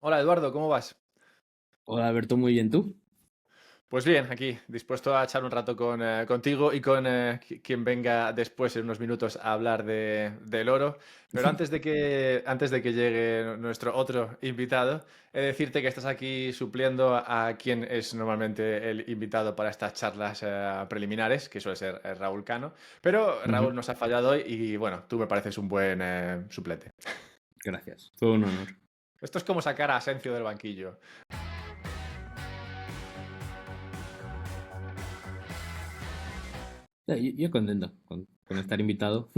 Hola Eduardo, ¿cómo vas? Hola Alberto, muy bien, ¿tú? Pues bien, aquí, dispuesto a echar un rato contigo y con quien venga después en unos minutos a hablar del oro. Pero antes de que llegue nuestro otro invitado, he de decirte que estás aquí supliendo a quien es normalmente el invitado para estas charlas preliminares, que suele ser Raúl Cano. Pero Raúl Ujú. nos ha fallado hoy y bueno, tú me pareces un buen suplente. Gracias, todo un honor. Esto es como sacar a Asencio del banquillo. Yo contento con estar invitado.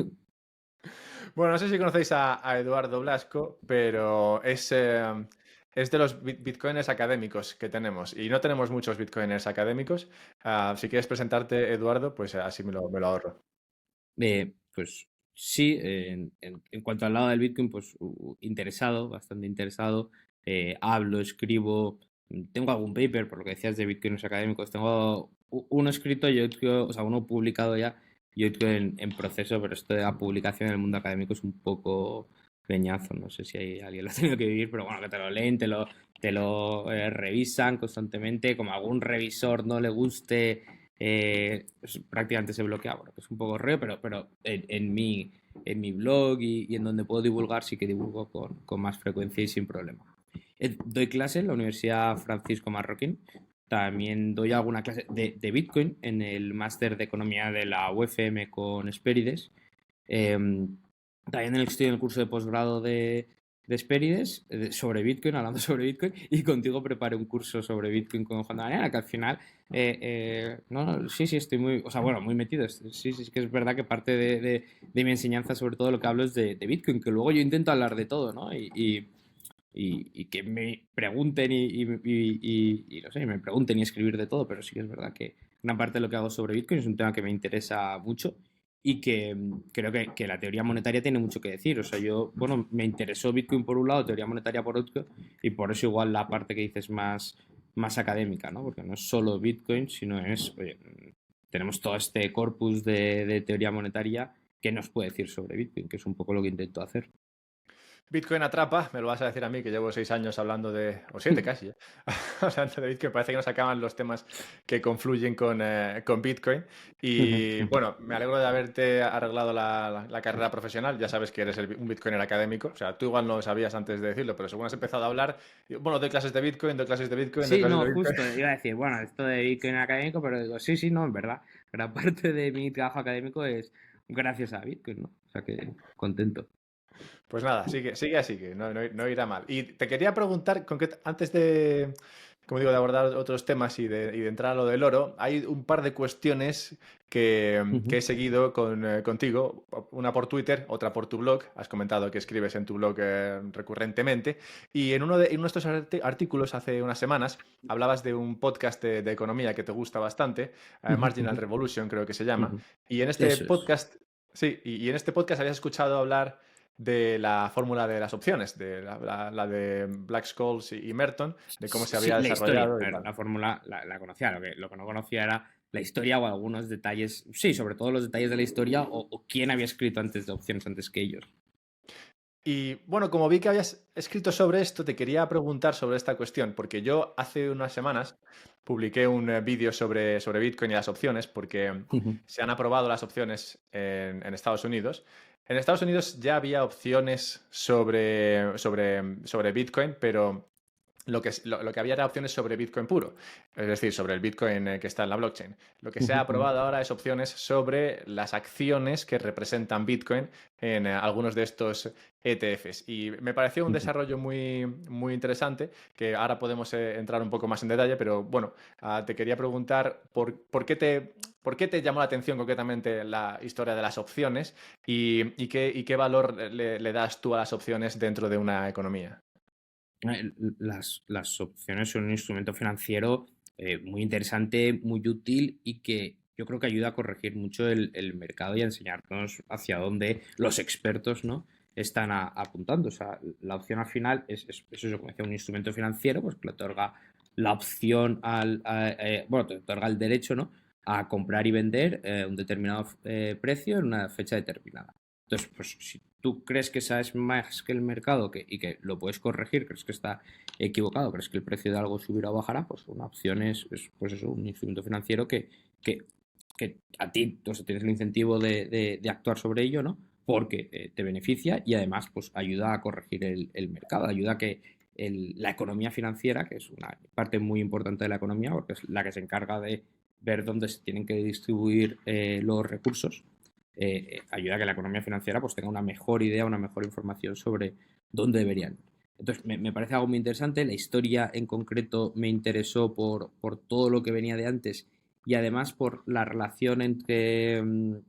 Bueno, no sé si conocéis a Eduardo Blasco, pero es de los bitcoiners académicos que tenemos. Y no tenemos muchos bitcoiners académicos. Si quieres presentarte, Eduardo, pues así me lo ahorro. Pues sí, en cuanto al lado del Bitcoin, pues interesado, bastante interesado. Hablo, escribo, tengo algún paper, por lo que decías de Bitcoiners académicos, tengo uno escrito y otro, o sea, uno publicado ya y otro en proceso, pero esto de la publicación en el mundo académico es un poco peñazo, no sé si hay alguien lo ha tenido que vivir, pero bueno, que te lo leen, te lo revisan constantemente, como algún revisor no le guste pues prácticamente se bloquea, bueno, que es un poco reo, pero en mi blog y en donde puedo divulgar sí que divulgo con más frecuencia y sin problema. Doy clase en la Universidad Francisco Marroquín. También doy alguna clase de Bitcoin en el máster de economía de la UFM con Espérides. Eh, También estoy en el curso de posgrado de Espérides sobre Bitcoin, hablando sobre Bitcoin, y contigo preparé un curso sobre Bitcoin con Juan de Mariana, que al final, no, sí, estoy muy, o sea, bueno, muy metido. Sí, sí, que es verdad que parte de mi enseñanza, sobre todo lo que hablo es de Bitcoin, que luego yo intento hablar de todo, ¿no? Y que me pregunten y no sé, me pregunten y escribir de todo, pero sí que es verdad que una parte de lo que hago sobre Bitcoin es un tema que me interesa mucho y que creo que la teoría monetaria tiene mucho que decir. O sea, yo, bueno, me interesó Bitcoin por un lado, teoría monetaria por otro, y por eso igual la parte que dices más académica, ¿no? Porque no es solo Bitcoin, sino es, oye, tenemos todo este corpus de teoría monetaria que nos puede decir sobre Bitcoin, que es un poco lo que intento hacer. Bitcoin atrapa, me lo vas a decir a mí, que llevo 6 años hablando o 7 casi, hablando de Bitcoin. Parece que nos acaban los temas que confluyen con Bitcoin. Y bueno, me alegro de haberte arreglado la carrera profesional. Ya sabes que eres un Bitcoiner académico. O sea, tú igual no lo sabías antes de decirlo, pero según has empezado a hablar, bueno, doy clases de Bitcoin, doy clases de Bitcoin, doy Sí, clases no, de Bitcoin. justo, iba a decir, bueno, esto de Bitcoin académico, pero digo, sí, sí, no, en verdad. Gran parte de mi trabajo académico es gracias a Bitcoin, ¿no? O sea que contento. Pues nada, sigue así, que no irá mal. Y te quería preguntar, antes de, como digo, de abordar otros temas y de entrar a lo del oro, hay un par de cuestiones que he Ujú, seguido contigo, una por Twitter, otra por tu blog. Has comentado que escribes en tu blog recurrentemente. Y en uno de estos artículos, hace unas semanas, hablabas de un podcast de economía que te gusta bastante, ujú, Marginal ujú, Revolution creo que se llama. ujú. Y en este Eso es. podcast, sí, y en este podcast habías escuchado hablar de la fórmula de las opciones, de la de Black-Scholes y Merton, de cómo se Sí, había la historia. desarrollado A y ver, tal. la fórmula la conocía, lo que no conocía era la historia o algunos detalles, sí, sobre todo los detalles de la historia o quién había escrito antes de opciones antes que ellos. Y bueno, como vi que habías escrito sobre esto, te quería preguntar sobre esta cuestión, porque yo hace unas semanas publiqué un vídeo sobre Bitcoin y las opciones, porque Ujú, se han aprobado las opciones en Estados Unidos. En Estados Unidos ya había opciones sobre Bitcoin, pero lo que había era opciones sobre Bitcoin puro, es decir, sobre el Bitcoin que está en la blockchain. Lo que se ujú, ha ujú, aprobado ahora es opciones sobre las acciones que representan Bitcoin en algunos de estos ETFs. Y me pareció un ujú. desarrollo muy, muy interesante, que ahora podemos entrar un poco más en detalle, pero bueno, te quería preguntar por qué te llamó la atención concretamente la historia de las opciones y qué valor le das tú a las opciones dentro de una economía. Las opciones son un instrumento financiero muy interesante, muy útil y que yo creo que ayuda a corregir mucho el mercado y a enseñarnos hacia dónde los expertos, ¿no? Están apuntando. O sea, la opción al final es eso, como decía, un instrumento financiero, pues que le otorga la opción bueno, te otorga el derecho, ¿no? A comprar y vender un determinado precio en una fecha determinada. Entonces, pues si tú crees que sabes más que el mercado y que lo puedes corregir, crees que está equivocado, crees que el precio de algo subirá o bajará, pues una opción es, pues eso, un instrumento financiero que, que a ti, o sea, tienes el incentivo de actuar sobre ello, ¿no? Porque te beneficia y además pues ayuda a corregir el mercado, ayuda a que la economía financiera, que es una parte muy importante de la economía, porque es la que se encarga de ver dónde se tienen que distribuir los recursos, ayuda a que la economía financiera pues tenga una mejor idea, una mejor información sobre dónde deberían. Entonces, me parece algo muy interesante. La historia en concreto me interesó por todo lo que venía de antes y además por la relación entre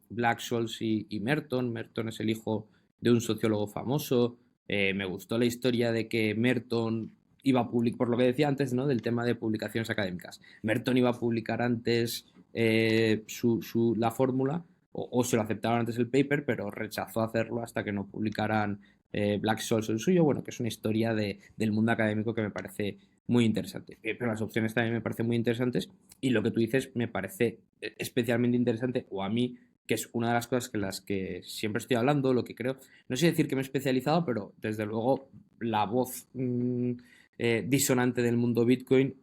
Black-Scholes y Merton. Merton es el hijo de un sociólogo famoso. Me gustó la historia de que Merton iba a publicar, por lo que decía antes, ¿no? Del tema de publicaciones académicas. Merton iba a publicar antes la fórmula o se lo aceptaron antes el paper, pero rechazó hacerlo hasta que no publicaran Black Souls el suyo, bueno, que es una historia del mundo académico que me parece muy interesante. Pero las opciones también me parecen muy interesantes y lo que tú dices me parece especialmente interesante, o a mí, que es una de las cosas que las que siempre estoy hablando, lo que creo, no sé decir que me he especializado, pero desde luego la voz disonante del mundo Bitcoin,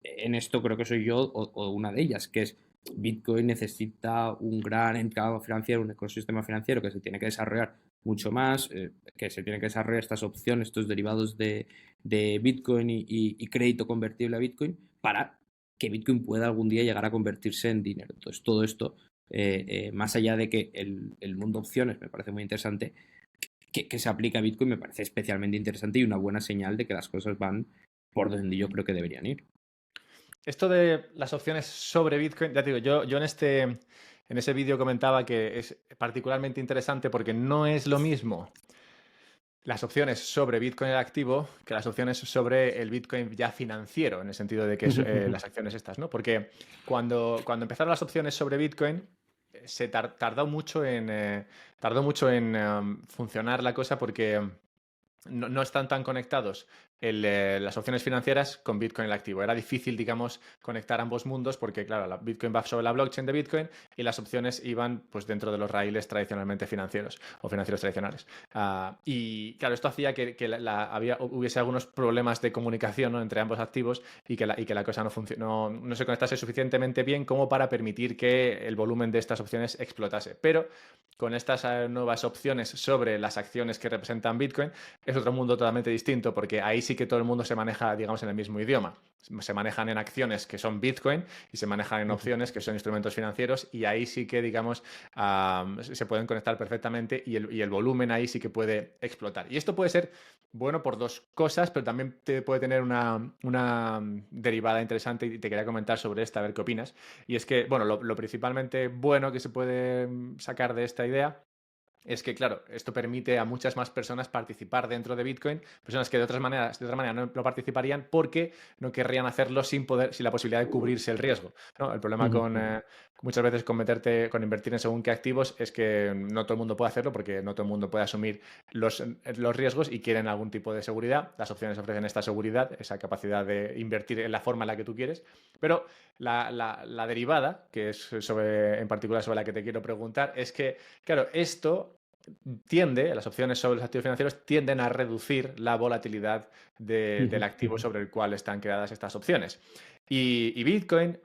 en esto creo que soy yo o una de ellas, que es Bitcoin necesita un gran entrado financiero, un ecosistema financiero que se tiene que desarrollar mucho más, que se tienen que desarrollar estas opciones, estos derivados de Bitcoin y crédito convertible a Bitcoin para que Bitcoin pueda algún día llegar a convertirse en dinero. Entonces, todo esto, más allá de que el mundo opciones me parece muy interesante, que se aplica a Bitcoin me parece especialmente interesante y una buena señal de que las cosas van por donde yo creo que deberían ir. Esto de las opciones sobre Bitcoin, ya te digo, yo en ese vídeo comentaba que es particularmente interesante porque no es lo mismo las opciones sobre Bitcoin el activo que las opciones sobre el Bitcoin ya financiero, en el sentido de que las acciones estas, ¿no? Porque cuando empezaron las opciones sobre Bitcoin, tardó mucho en funcionar la cosa porque no están tan conectados las opciones financieras con Bitcoin el activo. Era difícil, digamos, conectar ambos mundos porque, claro, Bitcoin va sobre la blockchain de Bitcoin y las opciones iban pues dentro de los raíles tradicionalmente financieros o financieros tradicionales. Y, claro, esto hacía que hubiese algunos problemas de comunicación, ¿no?, entre ambos activos y que la cosa no se conectase suficientemente bien como para permitir que el volumen de estas opciones explotase. Pero con estas nuevas opciones sobre las acciones que representan Bitcoin, es otro mundo totalmente distinto porque ahí sí que todo el mundo se maneja, digamos, en el mismo idioma. Se manejan en acciones que son Bitcoin y se manejan en opciones que son instrumentos financieros y ahí sí que, digamos, se pueden conectar perfectamente y el volumen ahí sí que puede explotar. Y esto puede ser bueno por dos cosas, pero también puede tener una derivada interesante y te quería comentar sobre esta, a ver qué opinas. Y es que, bueno, lo principalmente bueno que se puede sacar de esta idea es que, claro, esto permite a muchas más personas participar dentro de Bitcoin, personas que de otra manera no participarían porque no querrían hacerlo sin la posibilidad de cubrirse el riesgo, ¿no? El problema muchas veces con invertir en según qué activos es que no todo el mundo puede hacerlo porque no todo el mundo puede asumir los riesgos y quieren algún tipo de seguridad. Las opciones ofrecen esta seguridad, esa capacidad de invertir en la forma en la que tú quieres, pero la derivada, que es en particular sobre la que te quiero preguntar, es que, claro, las opciones sobre los activos financieros tienden a reducir la volatilidad del activo sobre el cual están creadas estas opciones. Y Bitcoin,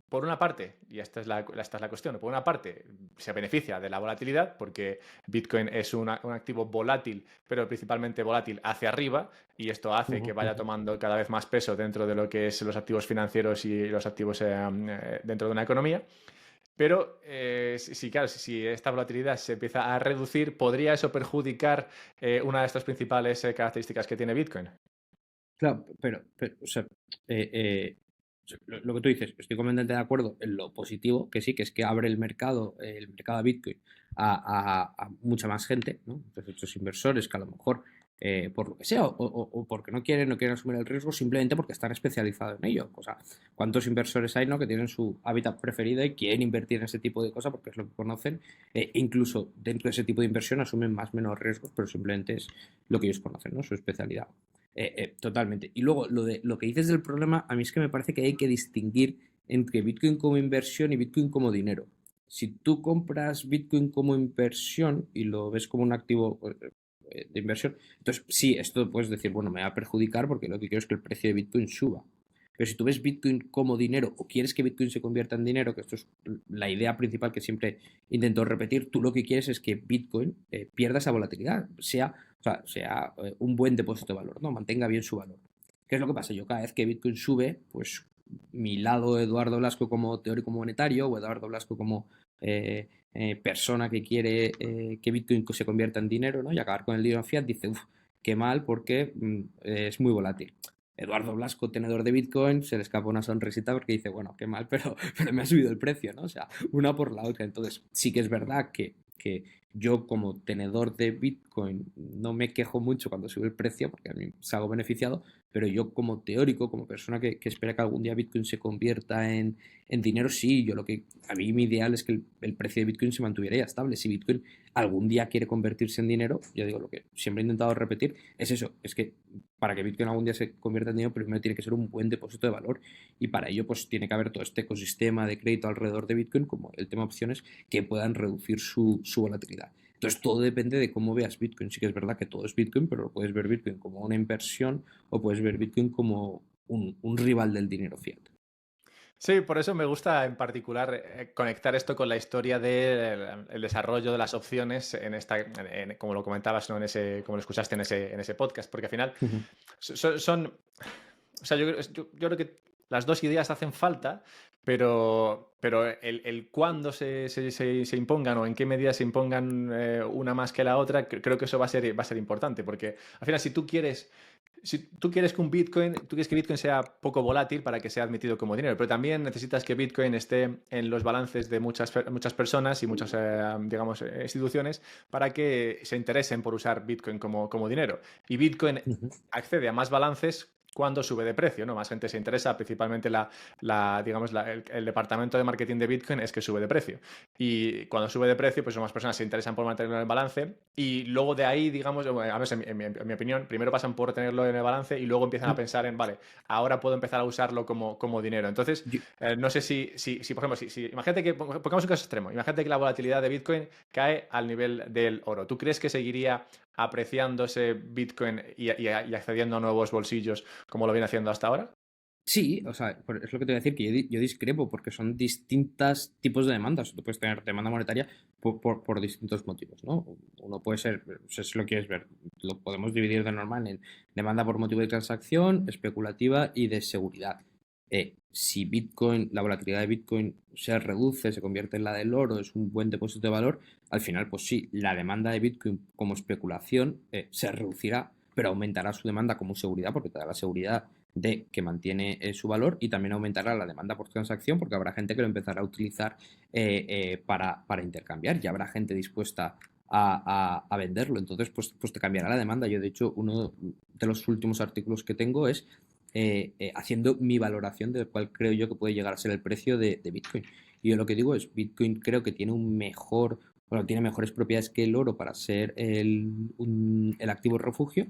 por una parte, y esta es la cuestión, por una parte se beneficia de la volatilidad porque Bitcoin es un activo volátil, pero principalmente volátil hacia arriba, y esto hace que vaya tomando cada vez más peso dentro de lo que es los activos financieros y los activos dentro de una economía. Pero claro, si esta volatilidad se empieza a reducir, ¿podría eso perjudicar una de estas principales características que tiene Bitcoin? Claro, pero o sea, lo que tú dices, estoy completamente de acuerdo en lo positivo, que sí, que es que abre el mercado de Bitcoin a mucha más gente, ¿no? Entonces, estos inversores que a lo mejor, por lo que sea, o porque no quieren asumir el riesgo, simplemente porque están especializados en ello. O sea, ¿cuántos inversores hay, no, que tienen su hábitat preferido y quieren invertir en ese tipo de cosas porque es lo que conocen? Incluso dentro de ese tipo de inversión asumen más o menos riesgos, pero simplemente es lo que ellos conocen, ¿no? Su especialidad. Totalmente. Y luego, lo que dices del problema, a mí es que me parece que hay que distinguir entre Bitcoin como inversión y Bitcoin como dinero. si tú compras Bitcoin como inversión y lo ves como un activo de inversión, entonces sí, esto puedes decir, bueno, me va a perjudicar porque lo que quiero es que el precio de Bitcoin suba. Pero si tú ves Bitcoin como dinero o quieres que Bitcoin se convierta en dinero, que esto es la idea principal que siempre intento repetir, tú lo que quieres es que Bitcoin pierda esa volatilidad, sea un buen depósito de valor, ¿no? Mantenga bien su valor. ¿Qué es lo que pasa? Yo cada vez que Bitcoin sube, pues mi lado Eduardo Blasco como teórico monetario o Eduardo Blasco como persona que quiere que Bitcoin se convierta en dinero, ¿no? Y acabar con el dinero fiat, dice, uff, qué mal porque es muy volátil. Eduardo Blasco, tenedor de Bitcoin, se le escapa una sonrisita porque dice, bueno, qué mal, pero me ha subido el precio, ¿no? O sea, una por la otra. Entonces, sí que es verdad que yo como tenedor de Bitcoin no me quejo mucho cuando sube el precio porque a mí salgo beneficiado, pero yo como teórico, como persona que espera que algún día Bitcoin se convierta en dinero, sí, yo lo que a mí mi ideal es que el precio de Bitcoin se mantuviera ya estable. Si Bitcoin algún día quiere convertirse en dinero, yo digo lo que siempre he intentado repetir, es eso, es que para que Bitcoin algún día se convierta en dinero, primero tiene que ser un buen depósito de valor y para ello pues tiene que haber todo este ecosistema de crédito alrededor de Bitcoin, como el tema opciones, que puedan reducir su volatilidad. Entonces todo depende de cómo veas Bitcoin. Sí que es verdad que todo es Bitcoin, pero lo puedes ver Bitcoin como una inversión o puedes ver Bitcoin como un rival del dinero fiat. Sí, por eso me gusta en particular conectar esto con la historia del el desarrollo de las opciones en esta, como lo comentabas, ¿no? Como lo escuchaste en ese podcast, porque al final son, o sea, yo creo que las dos ideas hacen falta, pero el cuándo se impongan o en qué medida se impongan una más que la otra, creo que eso va a ser importante, porque al final si tú quieres que tú quieres que Bitcoin sea poco volátil para que sea admitido como dinero, pero también necesitas que Bitcoin esté en los balances de muchas personas y muchas, digamos, instituciones para que se interesen por usar Bitcoin como dinero. Y Bitcoin accede a más balances cuando sube de precio, ¿no? Más gente se interesa, principalmente digamos, el departamento de marketing de Bitcoin es que sube de precio. Y cuando sube de precio, pues más personas se interesan por mantenerlo en el balance y luego de ahí, digamos, a ver, en mi opinión, primero pasan por tenerlo en el balance y luego empiezan a pensar en, vale, ahora puedo empezar a usarlo como dinero. Entonces, Yo, no sé si, por ejemplo, imagínate que, pongamos un caso extremo, imagínate que la volatilidad de Bitcoin cae al nivel del oro. ¿Tú crees que seguiría apreciándose Bitcoin y accediendo a nuevos bolsillos como lo viene haciendo hasta ahora? Sí, o sea, es lo que te voy a decir, que yo discrepo, porque son distintos tipos de demandas. Tú puedes tener demanda monetaria por distintos motivos, ¿no? Uno puede ser, si lo quieres ver, lo podemos dividir de normal en demanda por motivo de transacción, especulativa y de seguridad. Si Bitcoin, la volatilidad de Bitcoin se reduce, se convierte en la del oro, es un buen depósito de valor, al final, pues sí, la demanda de Bitcoin como especulación se reducirá, pero aumentará su demanda como seguridad, porque te da la seguridad de que mantiene su valor y también aumentará la demanda por transacción porque habrá gente que lo empezará a utilizar para intercambiar y habrá gente dispuesta a venderlo. Entonces, pues te cambiará la demanda. Yo, de hecho, uno de los últimos artículos que tengo es haciendo mi valoración de cuál creo yo que puede llegar a ser el precio de Bitcoin. Y yo lo que digo es, Bitcoin creo que tiene bueno, tiene mejores propiedades que el oro para ser el activo refugio.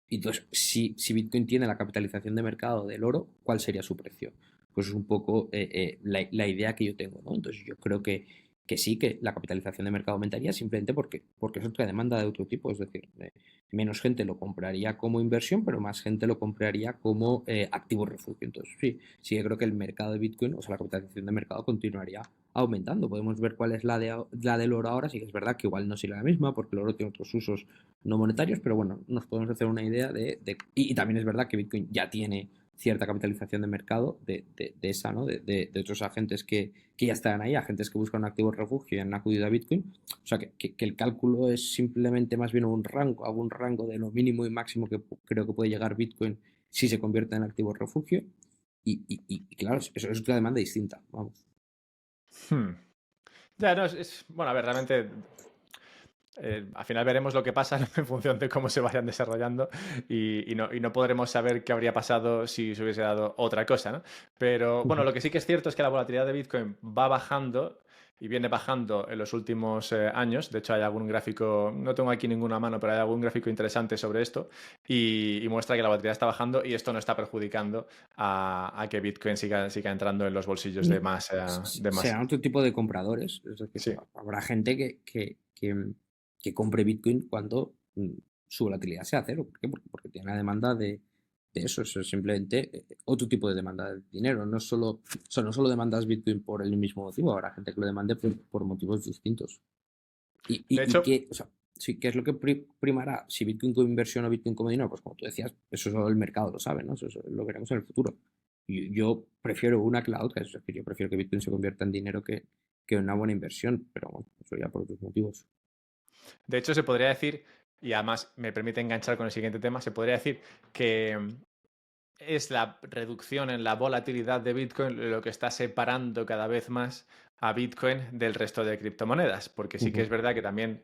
Entonces, si Bitcoin tiene la capitalización de mercado del oro, ¿cuál sería su precio? Pues es un poco la idea que yo tengo, ¿no? Entonces yo creo que sí, que la capitalización de mercado aumentaría simplemente porque es otra demanda de otro tipo, es decir, menos gente lo compraría como inversión, pero más gente lo compraría como activo refugio. Entonces sí que creo que el mercado de Bitcoin, o sea, la capitalización de mercado continuaría aumentando. Podemos ver cuál es la del oro ahora, sí que es verdad que igual no sería la misma, porque el oro tiene otros usos no monetarios, pero bueno, nos podemos hacer una idea y también es verdad que Bitcoin ya tiene cierta capitalización de mercado de esa, ¿no? De otros agentes que ya están ahí, agentes que buscan un activo refugio y han acudido a Bitcoin. O sea, que el cálculo es simplemente más bien algún rango de lo mínimo y máximo que creo que puede llegar Bitcoin si se convierte en activo refugio. Y claro, eso es otra demanda distinta, vamos. Hmm. Ya, no, bueno, a ver, realmente al final veremos lo que pasa, ¿no? En función de cómo se vayan desarrollando y no podremos saber qué habría pasado si se hubiese dado otra cosa, ¿no? Pero bueno, lo que sí que es cierto es que la volatilidad de Bitcoin va bajando y viene bajando en los últimos años. De hecho, hay algún gráfico, no tengo aquí ninguna a mano, pero hay algún gráfico interesante sobre esto y muestra que la volatilidad está bajando y esto no está perjudicando a que Bitcoin siga entrando en los bolsillos de más. De más. Serán otro tipo de compradores. Es decir, Sí. habrá gente que compre Bitcoin cuando su volatilidad sea cero. ¿Por qué? Porque tiene una demanda de eso. Eso es simplemente otro tipo de demanda de dinero. No solo demandas Bitcoin por el mismo motivo, habrá gente que lo demande por motivos distintos. De Y hecho, que, o sea, sí, ¿qué es lo que primará? Si Bitcoin como inversión o Bitcoin como dinero, pues como tú decías, eso solo el mercado lo sabe, ¿no? Eso lo veremos en el futuro. Y yo prefiero una que la otra, es decir, yo prefiero que Bitcoin se convierta en dinero que una buena inversión, pero bueno, eso ya por otros motivos. de hecho, se podría decir, y además me permite enganchar con el siguiente tema, se podría decir que es la reducción en la volatilidad de Bitcoin lo que está separando cada vez más a Bitcoin del resto de criptomonedas, porque sí que es Ujú. verdad que también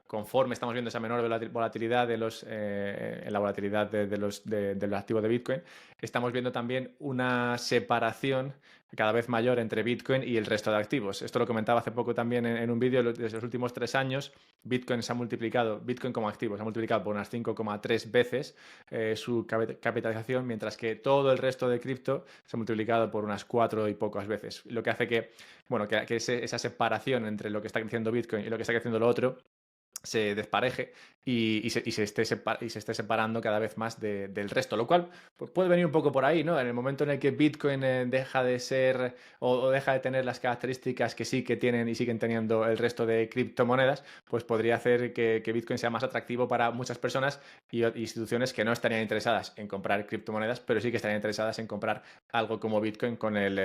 conforme estamos viendo esa menor volatilidad en la volatilidad del activo de Bitcoin, estamos viendo también una separación cada vez mayor entre Bitcoin y el resto de activos. Esto lo comentaba hace poco también en un vídeo. Desde los últimos 3 años, Bitcoin se ha multiplicado, Bitcoin como activo se ha multiplicado por unas 5,3 veces su capitalización, mientras que todo el resto de cripto se ha multiplicado por unas 4 y pocas veces. Lo que hace que, bueno, que esa separación entre lo que está creciendo Bitcoin y lo que está creciendo lo otro se despareje y se esté separando cada vez más del resto, lo cual pues, puede venir un poco por ahí, ¿no? En el momento en el que Bitcoin deja de ser o deja de tener las características que sí que tienen y siguen teniendo el resto de criptomonedas, pues podría hacer que Bitcoin sea más atractivo para muchas personas y instituciones que no estarían interesadas en comprar criptomonedas, pero sí que estarían interesadas en comprar algo como Bitcoin con el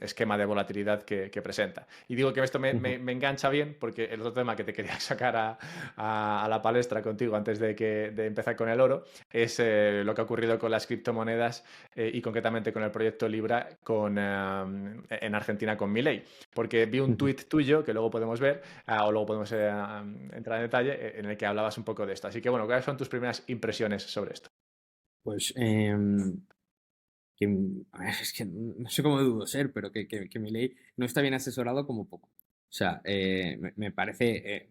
esquema de volatilidad que presenta. Y digo que esto Ujú. me engancha bien porque el otro tema que te quería sacar a la palestra contigo antes de empezar con el oro es lo que ha ocurrido con las criptomonedas y concretamente con el proyecto Libra en Argentina con Milei. Porque vi un Ujú. tuit tuyo que luego podemos ver o luego podemos entrar en detalle en el que hablabas un poco de esto. Así que bueno, ¿cuáles son tus primeras impresiones sobre esto? Pues que, a ver, es que no sé cómo dudo ser, pero que Milei no está bien asesorado como poco. O sea, me parece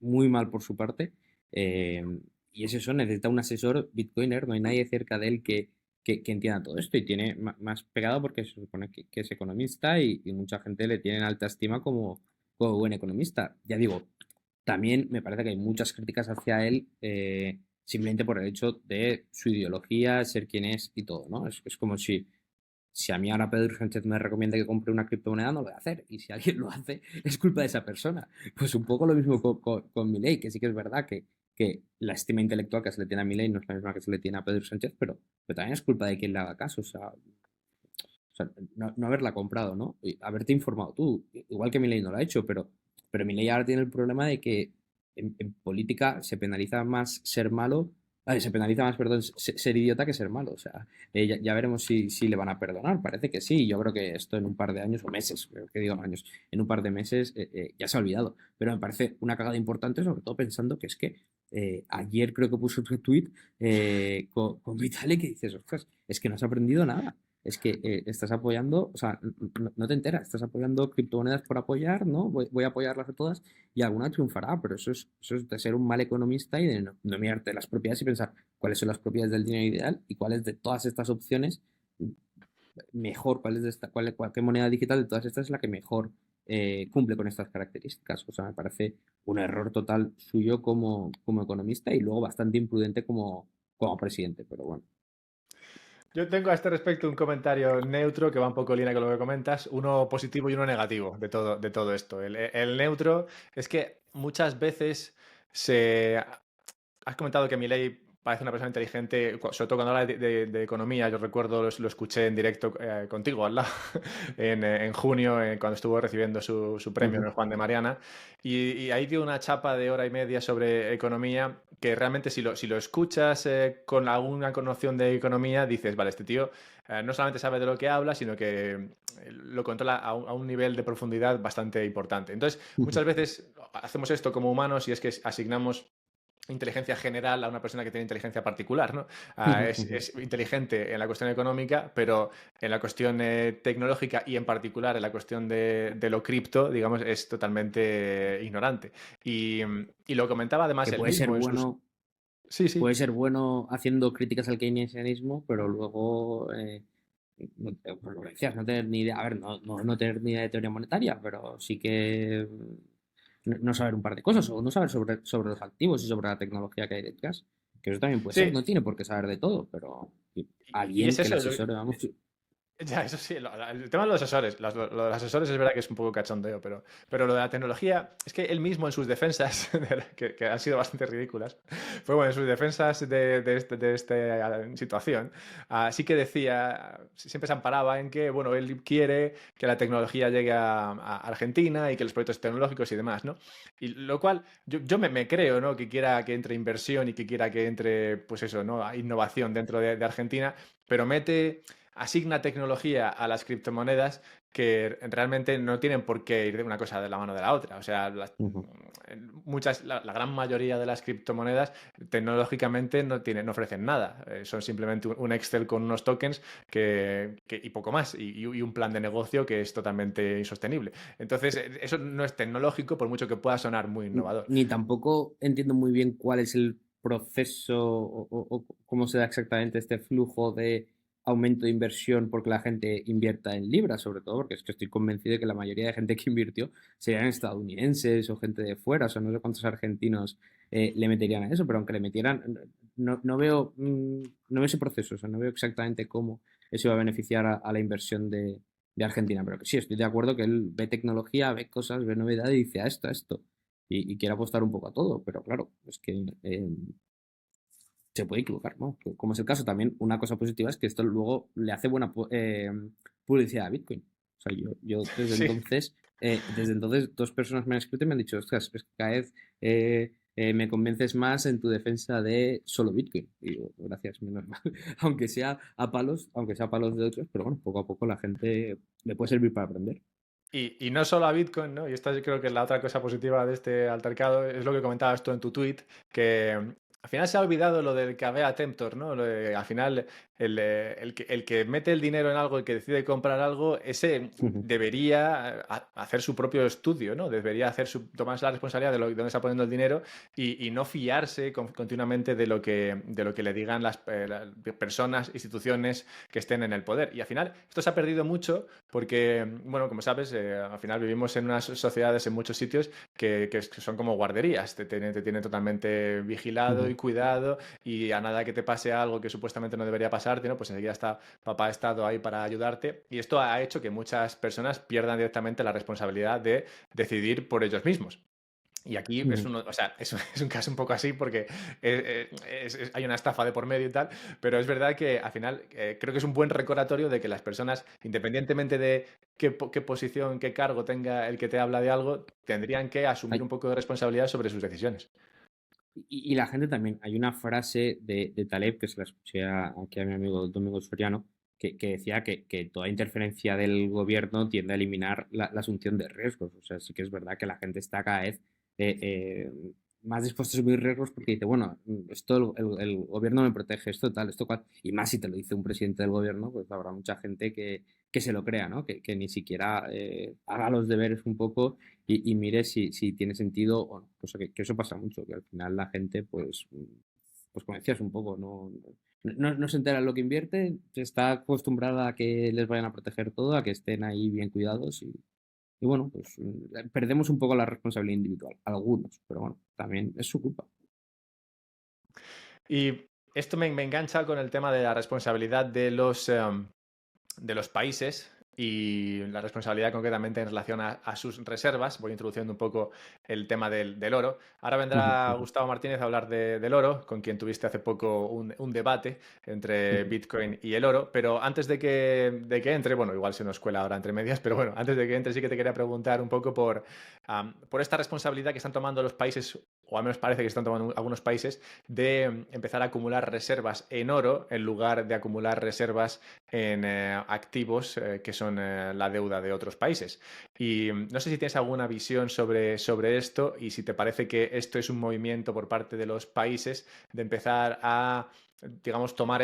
muy mal por su parte. eh, y es eso, necesita un asesor bitcoiner, no hay nadie cerca de él que entienda todo esto y tiene más pegado porque se supone que es economista y mucha gente le tiene en alta estima como buen economista. Ya digo, también me parece que hay muchas críticas hacia él simplemente por el hecho de su ideología, ser quien es y todo, ¿no? Es como si a mí ahora Pedro Sánchez me recomienda que compre una criptomoneda, no lo voy a hacer. Y si alguien lo hace, es culpa de esa persona. Pues un poco lo mismo con Milei, que sí que es verdad que la estima intelectual que se le tiene a Milei no es la misma que se le tiene a Pedro Sánchez, pero también es culpa de quien le haga caso. O sea, no haberla comprado, ¿no? Y haberte informado tú. Igual que Milei no lo ha hecho, pero Milei ahora tiene el problema de que en política se penaliza más ser malo, se penaliza más, perdón, ser idiota que ser malo. O sea, ya veremos si le van a perdonar. Parece que sí. Yo creo que esto en un par de años, o meses, creo que digo años, en un par de meses ya se ha olvidado. Pero me parece una cagada importante, sobre todo pensando que es que ayer creo que puso otro tweet con Vitalik que dices, ostras, es que no has aprendido nada. Es que estás apoyando, o sea, no te enteras, estás apoyando criptomonedas por apoyar, ¿no? Voy a apoyarlas a todas y alguna triunfará, pero eso es de ser un mal economista y de no mirarte las propiedades y pensar cuáles son las propiedades del dinero ideal y cuáles de todas estas opciones mejor, cuál es de qué moneda digital de todas estas es la que mejor cumple con estas características. O sea, me parece un error total suyo como economista y luego bastante imprudente como presidente, pero bueno. Yo tengo a este respecto un comentario neutro que va un poco en línea con lo que comentas, uno positivo y uno negativo de todo esto. El neutro es que muchas veces se... Has comentado que Milei parece una persona inteligente, sobre todo cuando habla de economía. Yo recuerdo, lo escuché en directo contigo al lado, en junio, cuando estuvo recibiendo su premio en Ujú. el Juan de Mariana. Y ahí dio una chapa de hora y media sobre economía que realmente si lo escuchas con alguna noción de economía, dices, vale, este tío no solamente sabe de lo que habla, sino que lo controla a un nivel de profundidad bastante importante. Entonces, Ujú. muchas veces hacemos esto como humanos y es que asignamos inteligencia general a una persona que tiene inteligencia particular, ¿no? Es inteligente en la cuestión económica, pero en la cuestión tecnológica y en particular en la cuestión de lo cripto, digamos, es totalmente ignorante. Y lo comentaba además Que él mismo en sus... Sí, sí. puede ser bueno haciendo críticas al keynesianismo, pero luego, pues lo que decías, no tener ni idea, a ver, no tener ni idea de teoría monetaria, pero sí que no saber un par de cosas, o no saber sobre los activos y sobre la tecnología que hay detrás, que eso también puede ser, Sí, no tiene por qué saber de todo, pero y alguien es que le eso. asesore, vamos. Ya, eso sí, el tema de los asesores, lo de los asesores es verdad que es un poco cachondeo, pero lo de la tecnología, es que él mismo en sus defensas, que han sido bastante ridículas, pero bueno, en sus defensas de esta situación, sí que decía, siempre se amparaba en que, bueno, él quiere que la tecnología llegue a Argentina y que los proyectos tecnológicos y demás, ¿no? Y lo cual, yo me creo, ¿no? Que quiera que entre inversión y que quiera que entre, pues eso, ¿no? Innovación dentro de Argentina, pero asigna tecnología a las criptomonedas que realmente no tienen por qué ir de una cosa de la mano de la otra. O sea, Ujú. la gran mayoría de las criptomonedas tecnológicamente no ofrecen nada. Son simplemente un Excel con unos tokens y poco más. Y un plan de negocio que es totalmente insostenible. Entonces, eso no es tecnológico por mucho que pueda sonar muy innovador. Ni tampoco entiendo muy bien cuál es el proceso o cómo se da exactamente este flujo de aumento de inversión porque la gente invierta en libras, sobre todo, porque es que estoy convencido de que la mayoría de gente que invirtió serían estadounidenses o gente de fuera, o sea, no sé cuántos argentinos le meterían a eso, pero aunque le metieran, no veo, no veo ese proceso, o sea, no veo exactamente cómo eso va a beneficiar a la inversión de Argentina, pero que sí, estoy de acuerdo que él ve tecnología, ve cosas, ve novedades y dice a esto y quiere apostar un poco a todo, pero claro, es que se puede equivocar, ¿no? Como es el caso también, una cosa positiva es que esto luego le hace buena publicidad a Bitcoin. O sea, yo Sí. desde entonces dos personas me han escrito y me han dicho, ostras, es que cada vez me convences más en tu defensa de solo Bitcoin. Y digo, gracias, menos mal. Aunque sea a palos de otros, pero bueno, poco a poco la gente le puede servir para aprender. Y no solo a Bitcoin, ¿no? Y esta yo creo que es la otra cosa positiva de este altercado, es lo que comentabas tú en tu tweet, que al final se ha olvidado lo del cavea temptor, ¿no? Al final, el que mete el dinero en algo, el que decide comprar algo, ese debería hacer su propio estudio, ¿no? Debería tomarse la responsabilidad de dónde está poniendo el dinero y no fiarse continuamente de lo que le digan las personas, instituciones que estén en el poder. Y al final, esto se ha perdido mucho porque, bueno, como sabes, al final vivimos en unas sociedades en muchos sitios que son como guarderías, te tienen totalmente vigilado y cuidado y a nada que te pase algo que supuestamente no debería pasarte, ¿no? Pues enseguida está papá Estado ahí para ayudarte y esto ha hecho que muchas personas pierdan directamente la responsabilidad de decidir por ellos mismos. Y aquí o sea, es un caso un poco así porque hay una estafa de por medio y tal, pero es verdad que al final creo que es un buen recordatorio de que las personas, independientemente de qué posición, qué cargo tenga el que te habla de algo, tendrían que asumir un poco de responsabilidad sobre sus decisiones. Y la gente también, hay una frase de Taleb que se la escuché aquí a mi amigo Domingo Soriano, que decía que toda interferencia del gobierno tiende a eliminar la asunción de riesgos. O sea, sí que es verdad que la gente está cada vez eh, eh, más dispuesta a asumir riesgos porque dice, bueno, esto el gobierno me protege, esto tal, esto cual. Y más si te lo dice un presidente del gobierno, pues habrá mucha gente que se lo crea, ¿no? Que ni siquiera haga los deberes un poco y mire si tiene sentido o no. Cosa que eso pasa mucho, que al final la gente, pues como decías un poco, no se entera en lo que invierte, está acostumbrada a que les vayan a proteger todo, a que estén ahí bien cuidados y bueno, pues perdemos un poco la responsabilidad individual, algunos, pero bueno, también es su culpa. Y esto me engancha con el tema de la responsabilidad de los países y la responsabilidad concretamente en relación a sus reservas. Voy introduciendo un poco el tema del oro. Ahora vendrá Gustavo Martínez a hablar del oro, con quien tuviste hace poco un debate entre Bitcoin y el oro. Pero antes de que entre, bueno, igual se nos cuela ahora entre medias, pero bueno, antes de que entre sí que te quería preguntar un poco por esta responsabilidad que están tomando los países o al menos parece que están tomando algunos países, de empezar a acumular reservas en oro en lugar de acumular reservas en activos que son la deuda de otros países. Y no sé si tienes alguna visión sobre esto y si te parece que esto es un movimiento por parte de los países de empezar a, digamos, tomar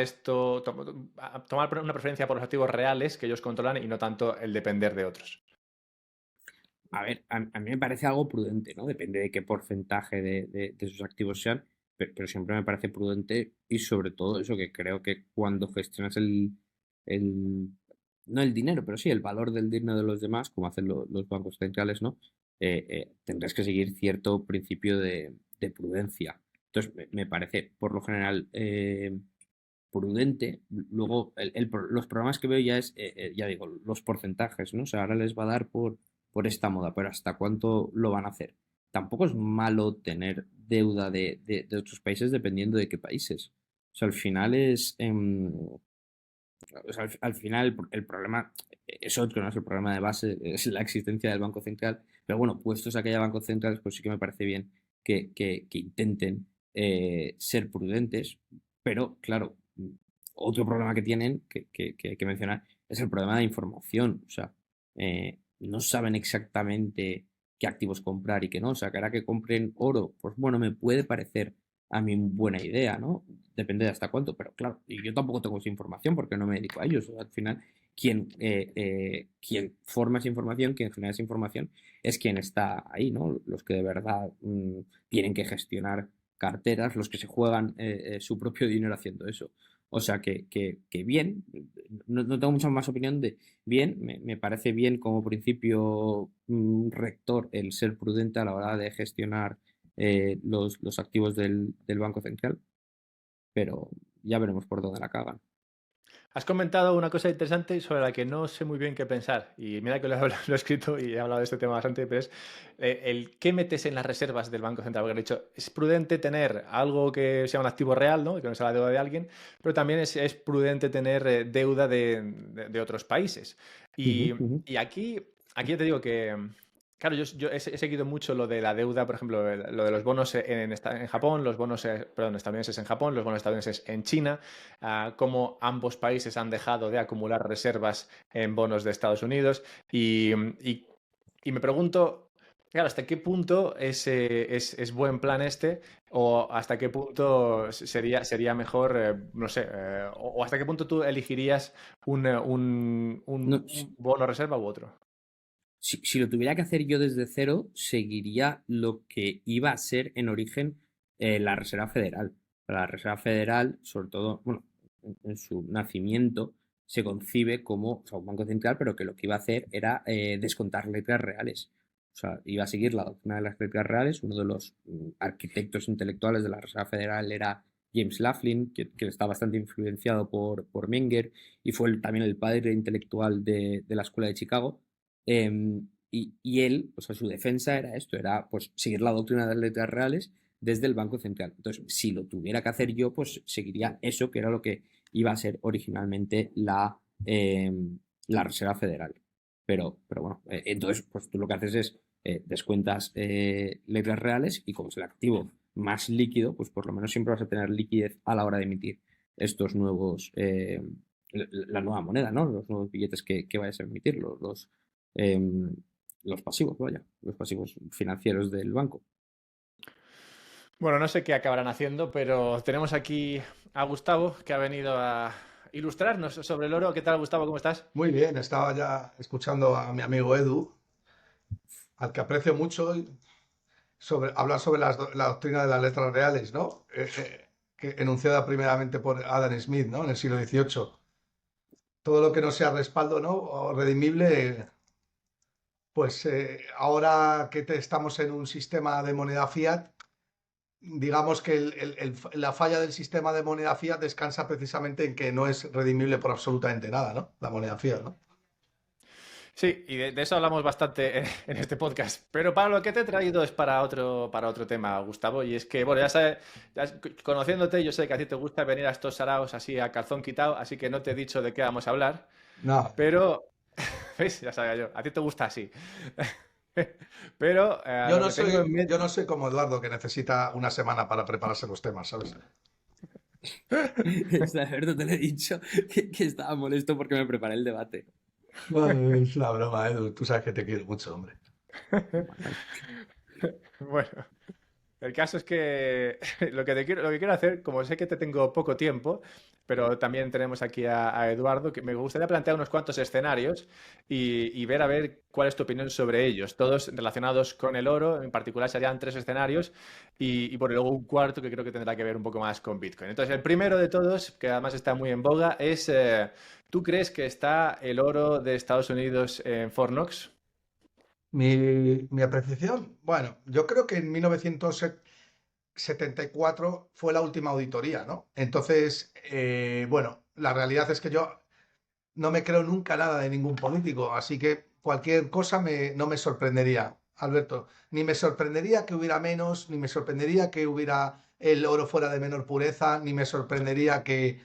una preferencia por los activos reales que ellos controlan y no tanto el depender de otros. A ver, a mí me parece algo prudente, ¿no? Depende de qué porcentaje de sus activos sean, pero siempre me parece prudente y sobre todo eso que creo que cuando gestionas el no el dinero, pero sí el valor del dinero de los demás, como hacen los bancos centrales, ¿no? Tendrás que seguir cierto principio de prudencia. Entonces, me parece, por lo general, prudente. Luego, los programas que veo ya es, ya digo, los porcentajes, ¿no? O sea, ahora les va a dar por esta moda, pero ¿hasta cuánto lo van a hacer? Tampoco es malo tener deuda de otros países dependiendo de qué países. O sea, al final o sea, al final el problema es otro, ¿no? Es el problema de base, es la existencia del Banco Central. Pero bueno, puestos a que haya bancos centrales, pues sí que me parece bien que intenten ser prudentes. Pero claro, otro problema que tienen que hay que mencionar es el problema de información. O sea, no saben exactamente qué activos comprar y qué no. O sea, que ahora que compren oro, pues bueno, me puede parecer a mí buena idea, ¿no? Depende de hasta cuánto, pero claro, y yo tampoco tengo esa información porque no me dedico a ellos. O sea, al final, quien forma esa información, quien genera esa información, es quien está ahí, ¿no? Los que de verdad tienen que gestionar carteras, los que se juegan su propio dinero haciendo eso. O sea que bien, no tengo mucha más opinión de bien, me parece bien como principio rector el ser prudente a la hora de gestionar los activos del Banco Central, pero ya veremos por dónde la cagan. Has comentado una cosa interesante sobre la que no sé muy bien qué pensar. Y mira que lo he escrito y he hablado de este tema bastante, pero es el qué metes en las reservas del Banco Central. Porque he dicho, es prudente tener algo que sea un activo real, ¿no? Que no sea la deuda de alguien, pero también es prudente tener deuda de otros países. Ujú, Y, ujú. y aquí te digo que, claro, yo he seguido mucho lo de la deuda, por ejemplo, lo de los bonos en Japón, los bonos, perdón, estadounidenses en Japón, los bonos estadounidenses en China, cómo ambos países han dejado de acumular reservas en bonos de Estados Unidos y- y me pregunto, claro, ¿hasta qué punto es buen plan este o hasta qué punto sería mejor, no sé, o hasta qué punto tú elegirías No, un bono reserva u otro? si lo tuviera que hacer yo desde cero, seguiría lo que iba a ser en origen la Reserva Federal. La Reserva Federal, sobre todo, bueno, en su nacimiento, se concibe como, o sea, un banco central, pero que lo que iba a hacer era descontar letras reales. O sea, iba a seguir la doctrina de las letras reales. Uno de los arquitectos intelectuales de la Reserva Federal era James Laughlin, que está bastante influenciado por Menger, y fue también el padre intelectual de la Escuela de Chicago. Y él, o sea, su defensa era esto, era pues seguir la doctrina de las letras reales desde el Banco Central. Entonces, si lo tuviera que hacer yo, pues seguiría eso, que era lo que iba a ser originalmente la Reserva Federal. Pero bueno, entonces, pues tú lo que haces es descuentas letras reales y como es el activo más líquido, pues por lo menos siempre vas a tener liquidez a la hora de emitir estos nuevos, la nueva moneda, ¿no? Los nuevos billetes que vayas a emitir, em, los pasivos, vaya, los pasivos financieros del banco. Bueno, no sé qué acabarán haciendo, pero tenemos aquí a Gustavo que ha venido a ilustrarnos sobre el oro. ¿Qué tal, Gustavo? ¿Cómo estás? Muy bien, estaba ya escuchando a mi amigo Edu, al que aprecio mucho, hablar sobre la doctrina de las letras reales, ¿no? Que enunciada primeramente por Adam Smith, ¿no? En el siglo XVIII. Todo lo que no sea respaldo, ¿no? O redimible, pues ahora que estamos en un sistema de moneda fiat, digamos que la falla del sistema de moneda fiat descansa precisamente en que no es redimible por absolutamente nada, ¿no? La moneda fiat, ¿no? Sí, y de eso hablamos bastante en este podcast. Pero para lo que te he traído es para otro tema, Gustavo. Y es que, bueno, ya sabes, conociéndote, yo sé que a ti te gusta venir a estos saraos así a calzón quitado, así que no te he dicho de qué vamos a hablar. No, Pero, ¿ves? Ya sabía yo, a ti te gusta así. Pero Yo lo no que tengo en soy, mente... yo no soy como Eduardo, que necesita una semana para prepararse los temas, ¿sabes? Alberto, te lo he dicho que estaba molesto porque me preparé el debate. Bueno, es una broma, Edu. Tú sabes que te quiero mucho, hombre. Bueno, Bueno, el caso es que lo que quiero hacer, como sé que te tengo poco tiempo, pero también tenemos aquí a Eduardo, que me gustaría plantear unos cuantos escenarios y ver a ver cuál es tu opinión sobre ellos, todos relacionados con el oro, en particular serían tres escenarios y por luego un cuarto que creo que tendrá que ver un poco más con Bitcoin. Entonces, el primero de todos, que además está muy en boga, es, ¿tú crees que está el oro de Estados Unidos en Fort Knox? Mi apreciación, bueno, yo creo que en 1974 fue la última auditoría, ¿no? Entonces, bueno, la realidad es que yo no me creo nunca nada de ningún político, así que cualquier cosa no me sorprendería, Alberto. Ni me sorprendería que hubiera menos, ni me sorprendería que hubiera el oro fuera de menor pureza, ni me sorprendería que,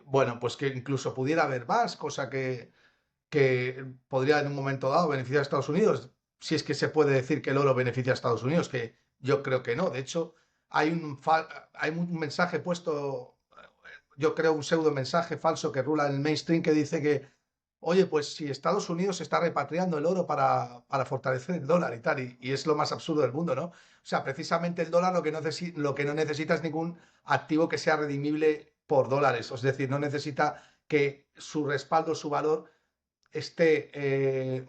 bueno, pues que incluso pudiera haber más, cosa que podría en un momento dado beneficiar a Estados Unidos, si es que se puede decir que el oro beneficia a Estados Unidos, que yo creo que no. De hecho, hay un mensaje puesto, yo creo un pseudo mensaje falso que rula en el mainstream que dice que, oye, pues si Estados Unidos está repatriando el oro para fortalecer el dólar y tal, y es lo más absurdo del mundo, ¿no? O sea, precisamente el dólar lo que no necesita es ningún activo que sea redimible por dólares, es decir, no necesita que su respaldo, su valor esté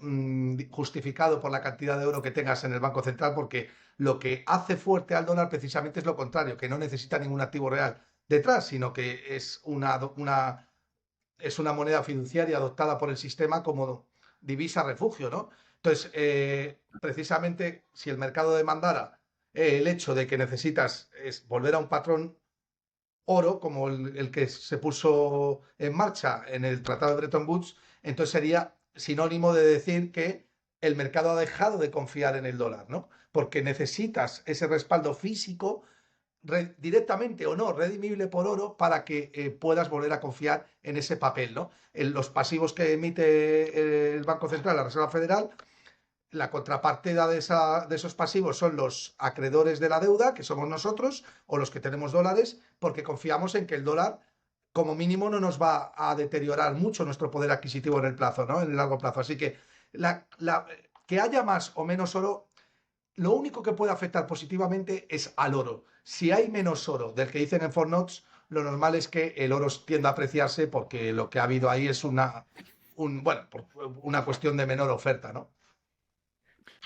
justificado por la cantidad de oro que tengas en el Banco Central, porque lo que hace fuerte al dólar precisamente es lo contrario, que no necesita ningún activo real detrás, sino que es una moneda fiduciaria adoptada por el sistema como divisa refugio, ¿no? Entonces, precisamente, si el mercado demandara el hecho de que necesitas es volver a un patrón oro, como el que se puso en marcha en el Tratado de Bretton Woods, entonces sería sinónimo de decir que el mercado ha dejado de confiar en el dólar, ¿no? Porque necesitas ese respaldo físico directamente o no redimible por oro para que puedas volver a confiar en ese papel, ¿no? En los pasivos que emite el Banco Central, la Reserva Federal, la contrapartida de esos pasivos son los acreedores de la deuda, que somos nosotros, o los que tenemos dólares, porque confiamos en que el dólar, como mínimo, no nos va a deteriorar mucho nuestro poder adquisitivo en el plazo, ¿no? En el largo plazo. Así que que haya más o menos oro, lo único que puede afectar positivamente es al oro. Si hay menos oro del que dicen en Fort Knox, lo normal es que el oro tienda a apreciarse porque lo que ha habido ahí es bueno, una cuestión de menor oferta, ¿no?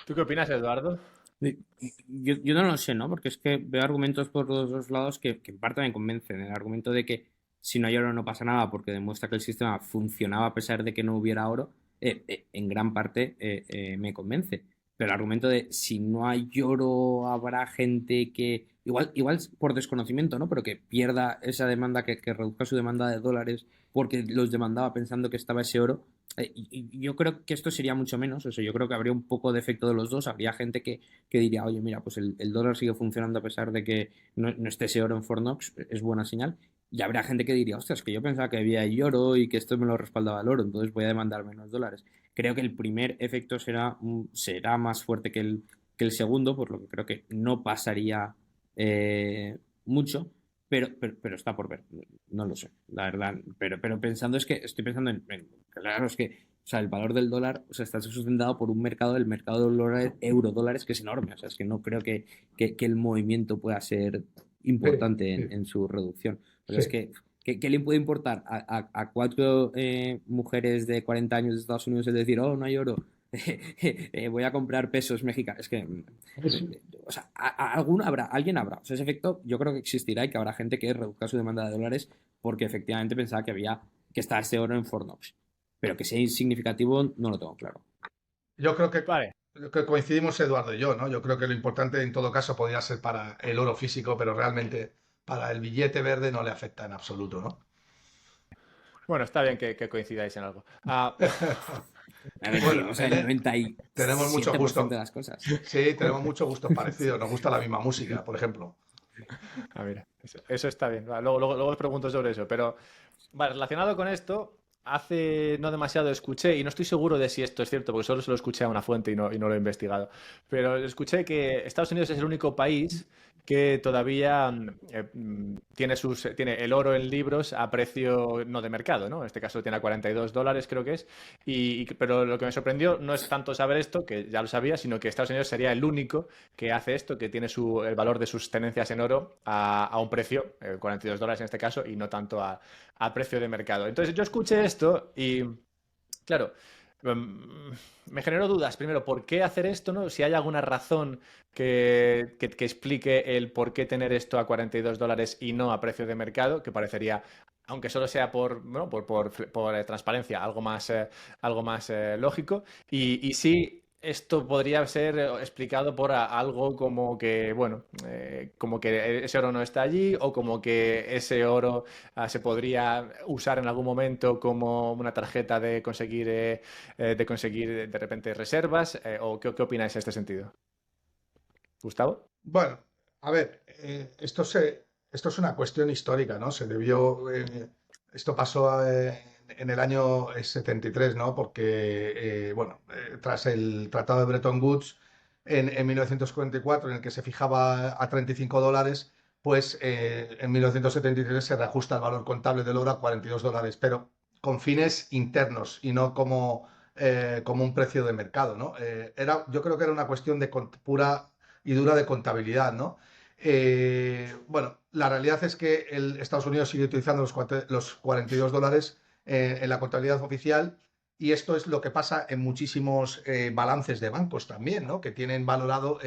¿Tú qué opinas, Eduardo? yo no lo sé, ¿no? Porque es que veo argumentos por los dos lados que en parte me convencen. El argumento de que si no hay oro no pasa nada porque demuestra que el sistema funcionaba a pesar de que no hubiera oro, en gran parte me convence. Pero el argumento de si no hay oro habrá gente que, igual por desconocimiento, ¿no? Pero que pierda esa demanda, que reduzca su demanda de dólares porque los demandaba pensando que estaba ese oro. Y yo creo que esto sería mucho menos. O sea, yo creo que habría un poco de efecto de los dos. Habría gente que diría, oye, mira, pues el dólar sigue funcionando a pesar de que no esté ese oro en Fort Knox, es buena señal. Y habrá gente que diría, ostras, que yo pensaba que había ahí oro y que esto me lo respaldaba el oro, entonces voy a demandar menos dólares. Creo que el primer efecto será más fuerte que el segundo, por lo que creo que no pasaría mucho, pero está por ver. No lo sé, la verdad. Pero pensando es que estoy pensando claro, es que o sea, el valor del dólar, o sea, está sustentado por un mercado, el mercado de dólares, euro-dólares, que es enorme. O sea, es que no creo que el movimiento pueda ser Sí, importante en, sí, en su reducción. Pero es sí. que, ¿qué le puede importar a cuatro mujeres de 40 años de Estados Unidos el decir, oh, no hay oro? Voy a comprar pesos mexicanos. Es que, Es, o sea, alguien habrá. O sea, ese efecto yo creo que existirá y que habrá gente que reduzca su demanda de dólares porque efectivamente pensaba que estaba ese oro en Fort Knox. Pero que sea insignificativo no lo tengo claro. yo Vale, creo que coincidimos Eduardo y yo, ¿no? Yo creo que lo importante en todo caso podría ser para el oro físico, pero realmente para el billete verde no le afecta en absoluto, ¿no? bueno, está bien que coincidáis en algo. A ver, Bueno, vivimos en el noventa y tenemos mucho siete por ciento de gusto. las cosas. Sí, tenemos muchos gustos parecidos. Nos gusta la misma música, por ejemplo. Mira, eso está bien. Va, luego os pregunto sobre eso. Pero, vale, relacionado con esto, hace no demasiado escuché, y no estoy seguro de si esto es cierto, porque solo se lo escuché a una fuente y no lo he investigado, pero escuché que Estados Unidos es el único país que todavía tiene el oro en libros a precio no de mercado, ¿no? En este caso tiene a $42, creo que es. Pero lo que me sorprendió no es tanto saber esto, que ya lo sabía, sino que Estados Unidos sería el único que hace esto, que tiene el valor de sus tenencias en oro a un precio, $42 en este caso, y no tanto a precio de mercado. Entonces yo escuché esto y, claro, em, me generó dudas. Primero, ¿por qué hacer esto, no? Si hay alguna razón que explique el por qué tener esto a $42 y no a precio de mercado, que parecería, aunque solo sea bueno, por transparencia, algo más lógico. Y sí, esto podría ser explicado por algo como que, bueno, como que ese oro no está allí o como que ese oro se podría usar en algún momento como una tarjeta de conseguir de repente reservas. ¿O qué opináis en este sentido? Gustavo. Bueno, a ver, esto es una cuestión histórica, ¿no? Esto pasó en el año 73, ¿no? Porque, bueno, tras el Tratado de Bretton Woods en 1944, en el que se fijaba a $35, pues en 1973 se reajusta el valor contable del oro a $42, pero con fines internos y no como un precio de mercado, ¿no? Yo creo que era una cuestión de pura y dura de contabilidad, ¿no? Bueno, la realidad es que Estados Unidos sigue utilizando los $42 en la contabilidad oficial, y esto es lo que pasa en muchísimos balances de bancos también, ¿no? Que tienen valorado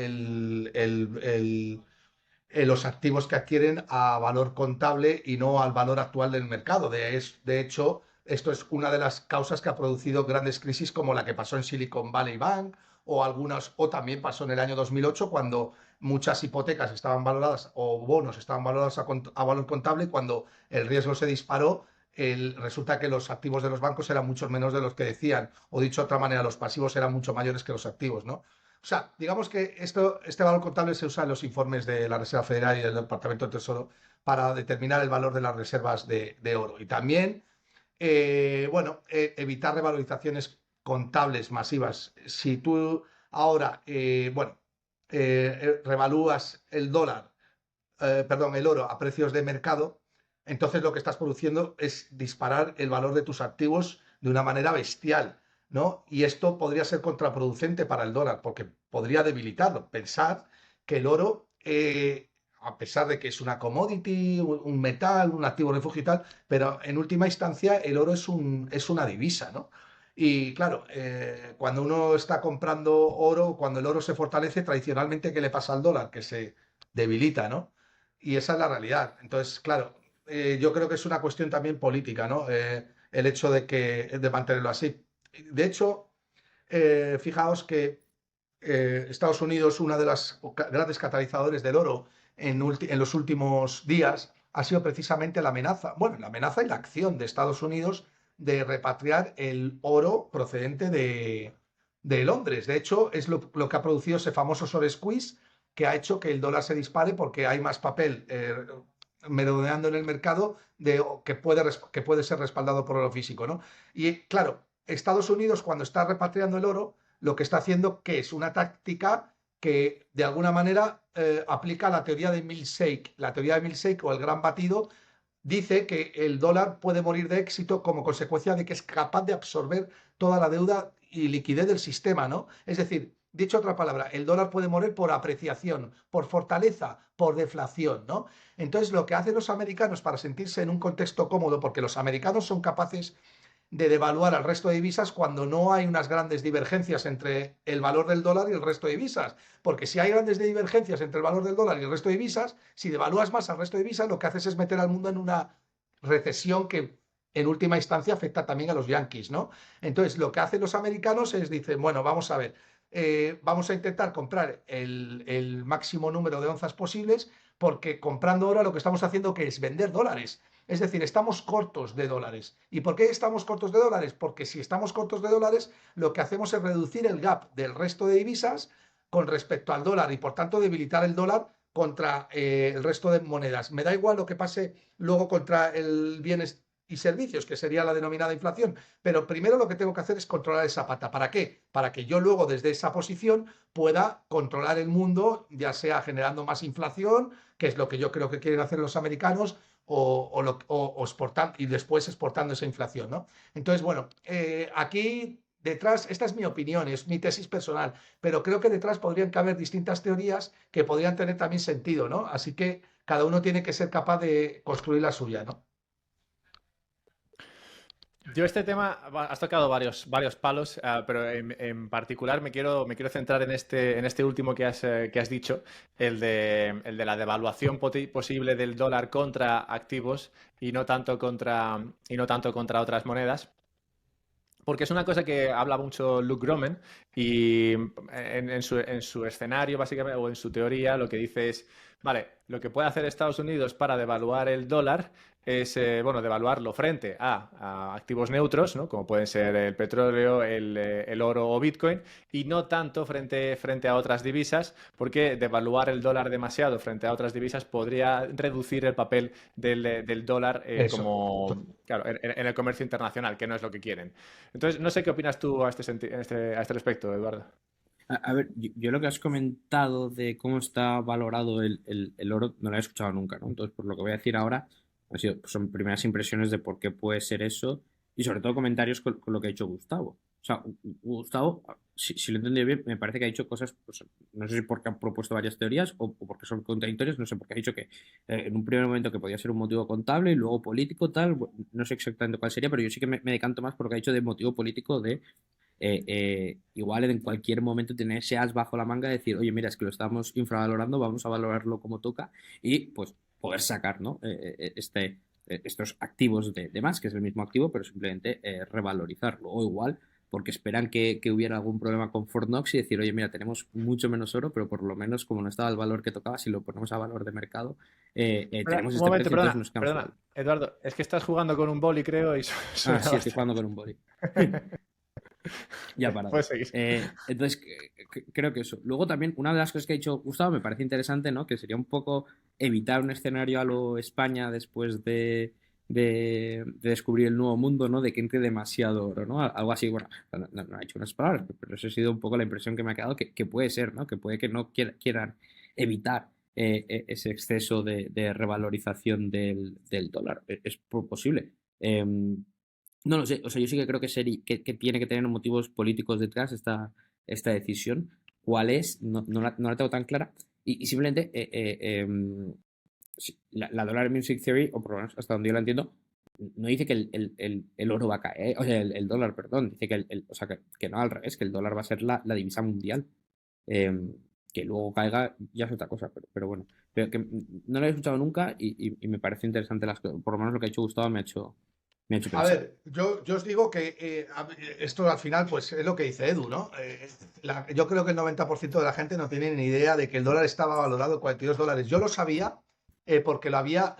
los activos que adquieren a valor contable y no al valor actual del mercado. De hecho, esto es una de las causas que ha producido grandes crisis como la que pasó en Silicon Valley Bank o también pasó en el año 2008, cuando muchas hipotecas estaban valoradas o bonos estaban valorados a valor contable. Cuando el riesgo se disparó, resulta que los activos de los bancos eran mucho menos de los que decían, o dicho de otra manera, los pasivos eran mucho mayores que los activos, ¿no? O sea, digamos que este valor contable se usa en los informes de la Reserva Federal y del Departamento del Tesoro para determinar el valor de las reservas de oro. Y también, bueno, evitar revalorizaciones contables masivas. Si tú ahora, bueno, revalúas el oro a precios de mercado, entonces lo que estás produciendo es disparar el valor de tus activos de una manera bestial, ¿no? Y esto podría ser contraproducente para el dólar, porque podría debilitarlo. Pensar que el oro, a pesar de que es una commodity, un metal, un activo refugio y tal, pero en última instancia el oro es una divisa, ¿no? Y claro, cuando uno está comprando oro, cuando el oro se fortalece, tradicionalmente, ¿qué le pasa al dólar? Que se debilita, ¿no? Y esa es la realidad. Entonces, claro, yo creo que es una cuestión también política, ¿no? El hecho de mantenerlo así. De hecho, fijaos que Estados Unidos, una de las grandes catalizadores del oro en los últimos días, ha sido precisamente la amenaza, bueno, la amenaza y la acción de Estados Unidos de repatriar el oro procedente de Londres. De hecho, es lo que ha producido ese famoso short squeeze, que ha hecho que el dólar se dispare, porque hay más papel merodeando en el mercado que puede ser respaldado por oro físico, ¿no? Y claro, Estados Unidos, cuando está repatriando el oro, lo que está haciendo, que es una táctica que de alguna manera aplica la teoría de Milsake. La teoría de Milsake, o el gran batido, dice que el dólar puede morir de éxito como consecuencia de que es capaz de absorber toda la deuda y liquidez del sistema, ¿no? Es decir, dicho otra palabra, el dólar puede morir por apreciación, por fortaleza, por deflación, ¿no? Entonces, lo que hacen los americanos para sentirse en un contexto cómodo, porque los americanos son capaces de devaluar al resto de divisas cuando no hay unas grandes divergencias entre el valor del dólar y el resto de divisas. Porque si hay grandes divergencias entre el valor del dólar y el resto de divisas, si devalúas más al resto de divisas, lo que haces es meter al mundo en una recesión que en última instancia afecta también a los yanquis, ¿no? Entonces, lo que hacen los americanos es, dicen, bueno, vamos a ver, vamos a intentar comprar el máximo número de onzas posibles, porque comprando ahora lo que estamos haciendo, que es vender dólares. Es decir, estamos cortos de dólares. ¿Y por qué estamos cortos de dólares? Porque si estamos cortos de dólares, lo que hacemos es reducir el gap del resto de divisas con respecto al dólar, y por tanto debilitar el dólar contra el resto de monedas. Me da igual lo que pase luego contra el y servicios, que sería la denominada inflación. Pero primero lo que tengo que hacer es controlar esa pata. ¿Para qué? Para que yo luego desde esa posición pueda controlar el mundo, ya sea generando más inflación, que es lo que yo creo que quieren hacer los americanos, o y después exportando esa inflación, ¿no? Entonces, bueno, aquí detrás, esta es mi opinión, es mi tesis personal, pero creo que detrás podrían caber distintas teorías que podrían tener también sentido, ¿no? Así que cada uno tiene que ser capaz de construir la suya, ¿no? Yo este tema, has tocado varios palos, pero en particular me quiero centrar en este último que has dicho, el de la devaluación posible del dólar contra activos y no tanto contra otras monedas. Porque es una cosa que habla mucho Luke Gromen y en su escenario, básicamente, o en su teoría, lo que dice es, vale, lo que puede hacer Estados Unidos para devaluar el dólar es, bueno, devaluarlo frente a activos neutros, ¿no? Como pueden ser el petróleo, el oro o Bitcoin, y no tanto frente a otras divisas, porque devaluar el dólar demasiado frente a otras divisas podría reducir el papel del dólar Eso. claro, en el comercio internacional, que no es lo que quieren. Entonces, no sé qué opinas tú a este respecto, Eduardo. A ver, yo lo que has comentado de cómo está valorado el oro no lo he escuchado nunca, ¿no? Entonces, por lo que voy a decir ahora, son primeras impresiones de por qué puede ser eso y sobre todo comentarios con lo que ha dicho Gustavo. O sea, Gustavo, si lo he entendido bien, me parece que ha dicho cosas, pues, no sé si porque han propuesto varias teorías o porque son contradictorias, no sé, porque ha dicho que en un primer momento que podía ser un motivo contable y luego político, tal, no sé exactamente cuál sería, pero yo sí que me decanto más porque ha dicho de motivo político de igual en cualquier momento tener ese as bajo la manga y decir, oye, mira, es que lo estamos infravalorando, vamos a valorarlo como toca y pues poder sacar, ¿no? Estos activos de más, que es el mismo activo, pero simplemente revalorizarlo. O igual, porque esperan que hubiera algún problema con Fort Knox y decir, oye, mira, tenemos mucho menos oro, pero por lo menos como no estaba el valor que tocaba, si lo ponemos a valor de mercado, tenemos Un este momento, precio, entonces perdona, nos quedamos perdona. igual. Eduardo, es que estás jugando con un boli, creo, y Ah, suena sí, estoy jugando bastante. con un boli. Ya parado. Puedes seguir. Entonces, creo que eso. Luego también, una de las cosas que ha dicho Gustavo me parece interesante, ¿no? Que sería un poco evitar un escenario a lo España después de descubrir el nuevo mundo, ¿no? De que entre demasiado oro, ¿no? Algo así, bueno, no ha hecho unas palabras, pero eso ha sido un poco la impresión que me ha quedado, que puede ser, ¿no? Que puede que no quieran evitar ese exceso de revalorización del dólar. Es posible. No lo sé, o sea, yo sí que creo que tiene que tener motivos políticos detrás esta decisión. ¿Cuál es? No la tengo tan clara. Y simplemente la Dollar Music Theory, o por lo menos hasta donde yo la entiendo, no dice que el oro va a caer, o sea, el dólar, perdón, dice o sea, que no al revés, que el dólar va a ser la divisa mundial. Eh, que luego caiga ya es otra cosa, pero bueno. Pero que no lo he escuchado nunca y me parece interesante por lo menos lo que ha hecho Gustavo me ha hecho A ver, pensar. yo os digo que esto al final pues es lo que dice Edu, ¿no? Yo creo que el 90% de la gente no tiene ni idea de que el dólar estaba valorado en $42. Yo lo sabía porque lo había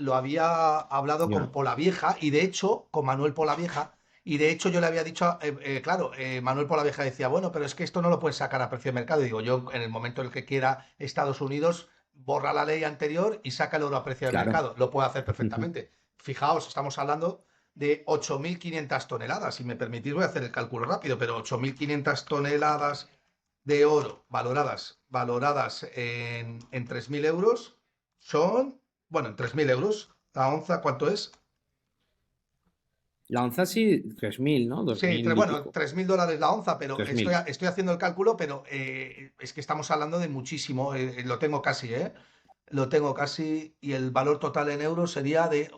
hablado con Ya. Polavieja y de hecho con Manuel Polavieja y de hecho yo le había dicho, claro, Manuel Polavieja decía, bueno, pero es que esto no lo puedes sacar a precio de mercado. Y digo, yo en el momento en el que quiera Estados Unidos borra la ley anterior y saca el oro a precio de Claro. mercado. Lo puede hacer Ujú. perfectamente. Fijaos, estamos hablando de 8.500 toneladas. Si me permitís, voy a hacer el cálculo rápido, pero 8.500 toneladas de oro valoradas en 3.000 euros son, bueno, en 3.000 euros, la onza, ¿cuánto es? La onza sí, 3.000, ¿no? dos Sí, mil y bueno, pico. 3.000 dólares la onza, pero tres estoy, mil estoy haciendo el cálculo, pero es que estamos hablando de muchísimo, lo tengo casi, ¿eh? Lo tengo casi, y el valor total en euros sería de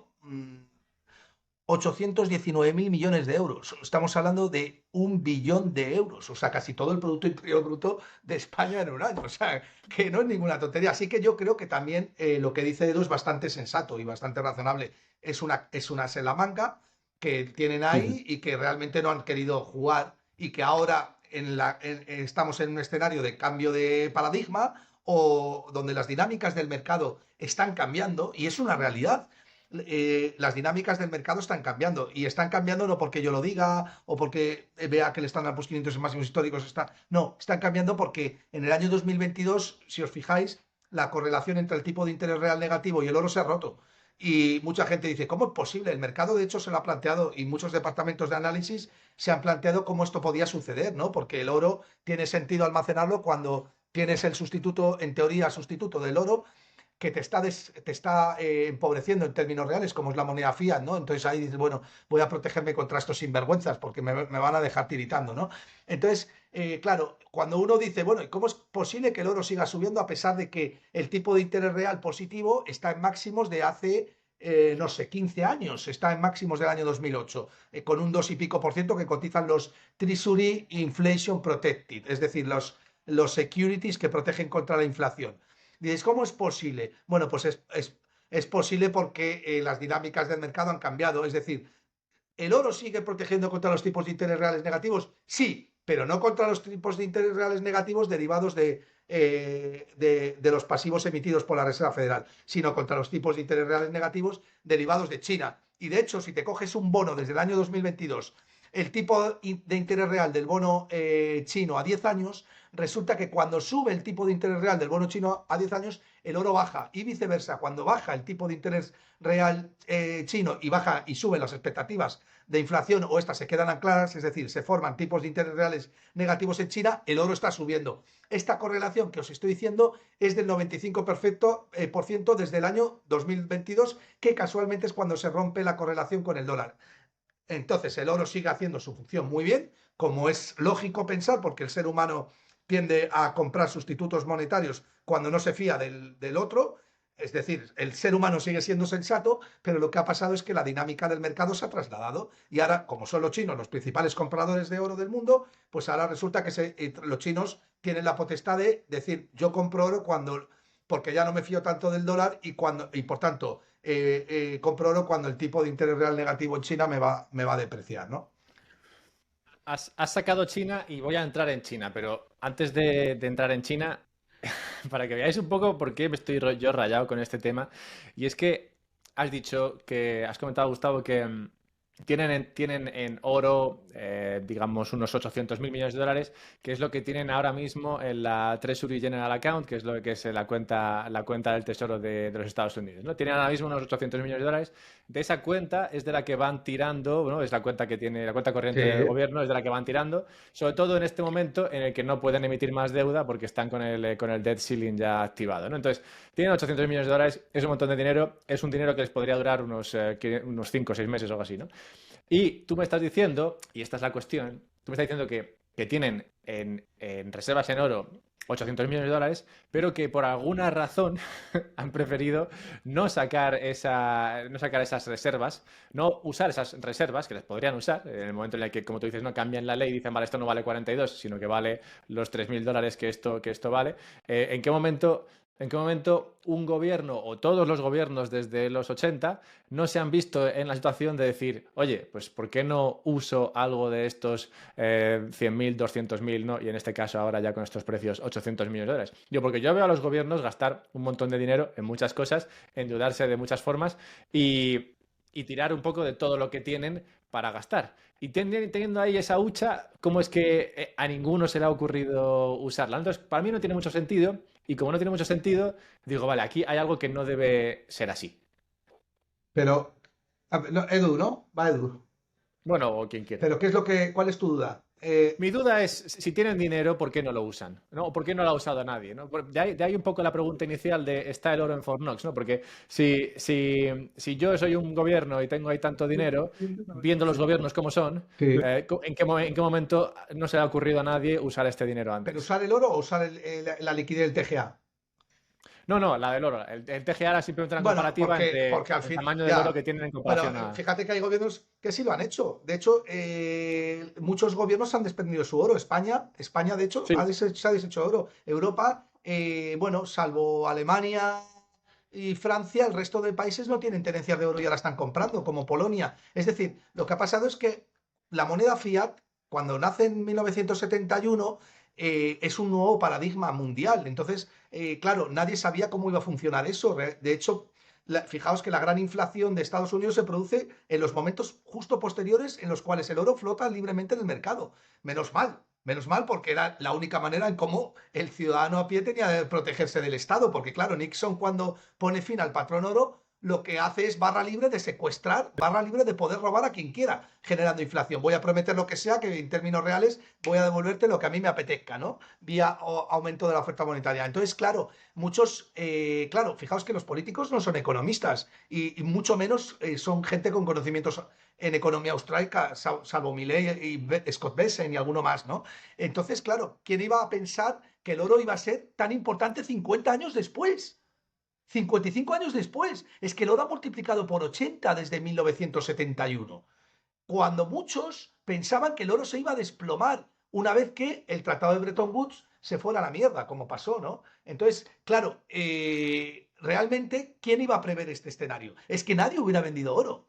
819.000 millones de euros. Estamos hablando de 1 billón de euros, o sea, casi todo el Producto Interior Bruto de España en un año. O sea, que no es ninguna tontería. Así que yo creo que también lo que dice Edu es bastante sensato y bastante razonable. Es una Salamanca que tienen Ujú. ahí y que realmente no han querido jugar y que ahora estamos en un escenario de cambio de paradigma o donde las dinámicas del mercado están cambiando y es una realidad. Las dinámicas del mercado están cambiando y están cambiando no porque yo lo diga o porque vea que el Standard Poor's 500 en máximos históricos no, están cambiando porque en el año 2022, si os fijáis, la correlación entre el tipo de interés real negativo y el oro se ha roto. Y mucha gente dice, ¿cómo es posible? El mercado, de hecho, se lo ha planteado y muchos departamentos de análisis se han planteado cómo esto podía suceder, ¿no? Porque el oro tiene sentido almacenarlo cuando tienes el sustituto, en teoría, sustituto del oro, que te está empobreciendo en términos reales, como es la moneda fiat, ¿no? Entonces ahí dices, bueno, voy a protegerme contra estos sinvergüenzas porque me van a dejar tiritando, ¿no? Entonces, claro, cuando uno dice, bueno, ¿y cómo es posible que el oro siga subiendo a pesar de que el tipo de interés real positivo está en máximos de hace, no sé, 15 años, está en máximos del año 2008, con un 2 y pico por ciento que cotizan los Treasury Inflation Protected, es decir, los securities que protegen contra la inflación. Dices, ¿cómo es posible? Bueno, pues es posible porque las dinámicas del mercado han cambiado. Es decir, ¿el oro sigue protegiendo contra los tipos de interés reales negativos? Sí, pero no contra los tipos de interés reales negativos derivados de los pasivos emitidos por la Reserva Federal, sino contra los tipos de interés reales negativos derivados de China. Y de hecho, si te coges un bono desde el año 2022, el tipo de interés real del bono chino a 10 años, resulta que cuando sube el tipo de interés real del bono chino a 10 años, el oro baja y viceversa. Cuando baja el tipo de interés real chino y baja y suben las expectativas de inflación o estas se quedan ancladas, es decir, se forman tipos de interés reales negativos en China, el oro está subiendo. Esta correlación que os estoy diciendo es del 95% desde el año 2022, que casualmente es cuando se rompe la correlación con el dólar. Entonces el oro sigue haciendo su función muy bien, como es lógico pensar, porque el ser humano tiende a comprar sustitutos monetarios cuando no se fía del otro. Es decir, el ser humano sigue siendo sensato, pero lo que ha pasado es que la dinámica del mercado se ha trasladado. Y ahora, como son los chinos los principales compradores de oro del mundo, pues ahora resulta que los chinos tienen la potestad de decir, yo compro oro porque ya no me fío tanto del dólar y por tanto compro oro cuando el tipo de interés real negativo en China me va a depreciar, ¿no? Has sacado China y voy a entrar en China, pero antes de entrar en China, para que veáis un poco por qué me estoy yo rayado con este tema, y es que has comentado, Gustavo, que tienen en oro, digamos, unos 800.000 millones de dólares, que es lo que tienen ahora mismo en la Treasury General Account, que es lo que es la cuenta del Tesoro de los Estados Unidos, ¿no? Tienen ahora mismo unos 800 millones de dólares. De esa cuenta es de la que van tirando, ¿no? Es la cuenta que tiene la cuenta corriente del Sí. gobierno, es de la que van tirando, sobre todo en este momento en el que no pueden emitir más deuda porque están con el debt ceiling ya activado, ¿no? Entonces, tienen 800 millones de dólares, es un montón de dinero, es un dinero que les podría durar unos 5 o 6 meses o algo así, ¿no? Y tú me estás diciendo, y esta es la cuestión, tú me estás diciendo que tienen en reservas en oro 800 millones de dólares, pero que por alguna razón han preferido no sacar esas reservas, no usar esas reservas, que las podrían usar en el momento en el que, como tú dices, no cambian la ley y dicen, vale, esto no vale 42, sino que vale los 3.000 dólares que esto vale. ¿En qué momento un gobierno o todos los gobiernos desde los 80 no se han visto en la situación de decir, oye, pues ¿por qué no uso algo de estos 100.000, 200.000, ¿no? Y en este caso ahora ya con estos precios 800 millones de dólares? Porque yo veo a los gobiernos gastar un montón de dinero en muchas cosas, endeudarse de muchas formas y tirar un poco de todo lo que tienen para gastar. Y teniendo ahí esa hucha, ¿cómo es que a ninguno se le ha ocurrido usarla? Entonces, para mí no tiene mucho sentido. Y como no tiene mucho sentido, digo, vale, aquí hay algo que no debe ser así. Pero, a ver, no, Edu, ¿no? Va Edu. Bueno, o quien quiera. Pero ¿cuál es tu duda? Mi duda es, si tienen dinero, ¿por qué no lo usan? ¿No? ¿O por qué no lo ha usado nadie? ¿No? De ahí un poco la pregunta inicial de ¿está el oro en Fort Knox? ¿No? Porque si yo soy un gobierno y tengo ahí tanto dinero, viendo los gobiernos como son, Sí. ¿en qué momento no se le ha ocurrido a nadie usar este dinero ¿Pero antes? usar el oro o usar la liquidez del TGA? No, no, la del oro. El TGA era simplemente una Bueno, comparativa porque entre al el fin, tamaño del oro ya. que tienen en Bueno, comparación a... fíjate que hay gobiernos que sí lo han hecho. De hecho, muchos gobiernos han desprendido su oro. España, de hecho, Sí. se ha deshecho oro. Europa, bueno, salvo Alemania y Francia, el resto de países no tienen tenencias de oro y ahora están comprando, como Polonia. Es decir, lo que ha pasado es que la moneda fiat, cuando nace en 1971, es un nuevo paradigma mundial. Entonces, claro, nadie sabía cómo iba a funcionar eso. De hecho, fijaos que la gran inflación de Estados Unidos se produce en los momentos justo posteriores en los cuales el oro flota libremente en el mercado. Menos mal porque era la única manera en cómo el ciudadano a pie tenía de protegerse del Estado, porque claro, Nixon cuando pone fin al patrón oro lo que hace es barra libre de secuestrar, barra libre de poder robar a quien quiera, generando inflación. Voy a prometer lo que sea, que en términos reales voy a devolverte lo que a mí me apetezca, ¿no? Vía aumento de la oferta monetaria. Entonces, claro, muchos, claro, fijaos que los políticos no son economistas y mucho menos son gente con conocimientos en economía austríaca, salvo Milley y Scott Bessent y alguno más, ¿no? Entonces, claro, ¿quién iba a pensar que el oro iba a ser tan importante 50 años después? 55 años después. Es que el oro ha multiplicado por 80 desde 1971, cuando muchos pensaban que el oro se iba a desplomar una vez que el Tratado de Bretton Woods se fuera a la mierda, como pasó, ¿no? Entonces, claro, realmente, ¿quién iba a prever este escenario? Es que nadie hubiera vendido oro.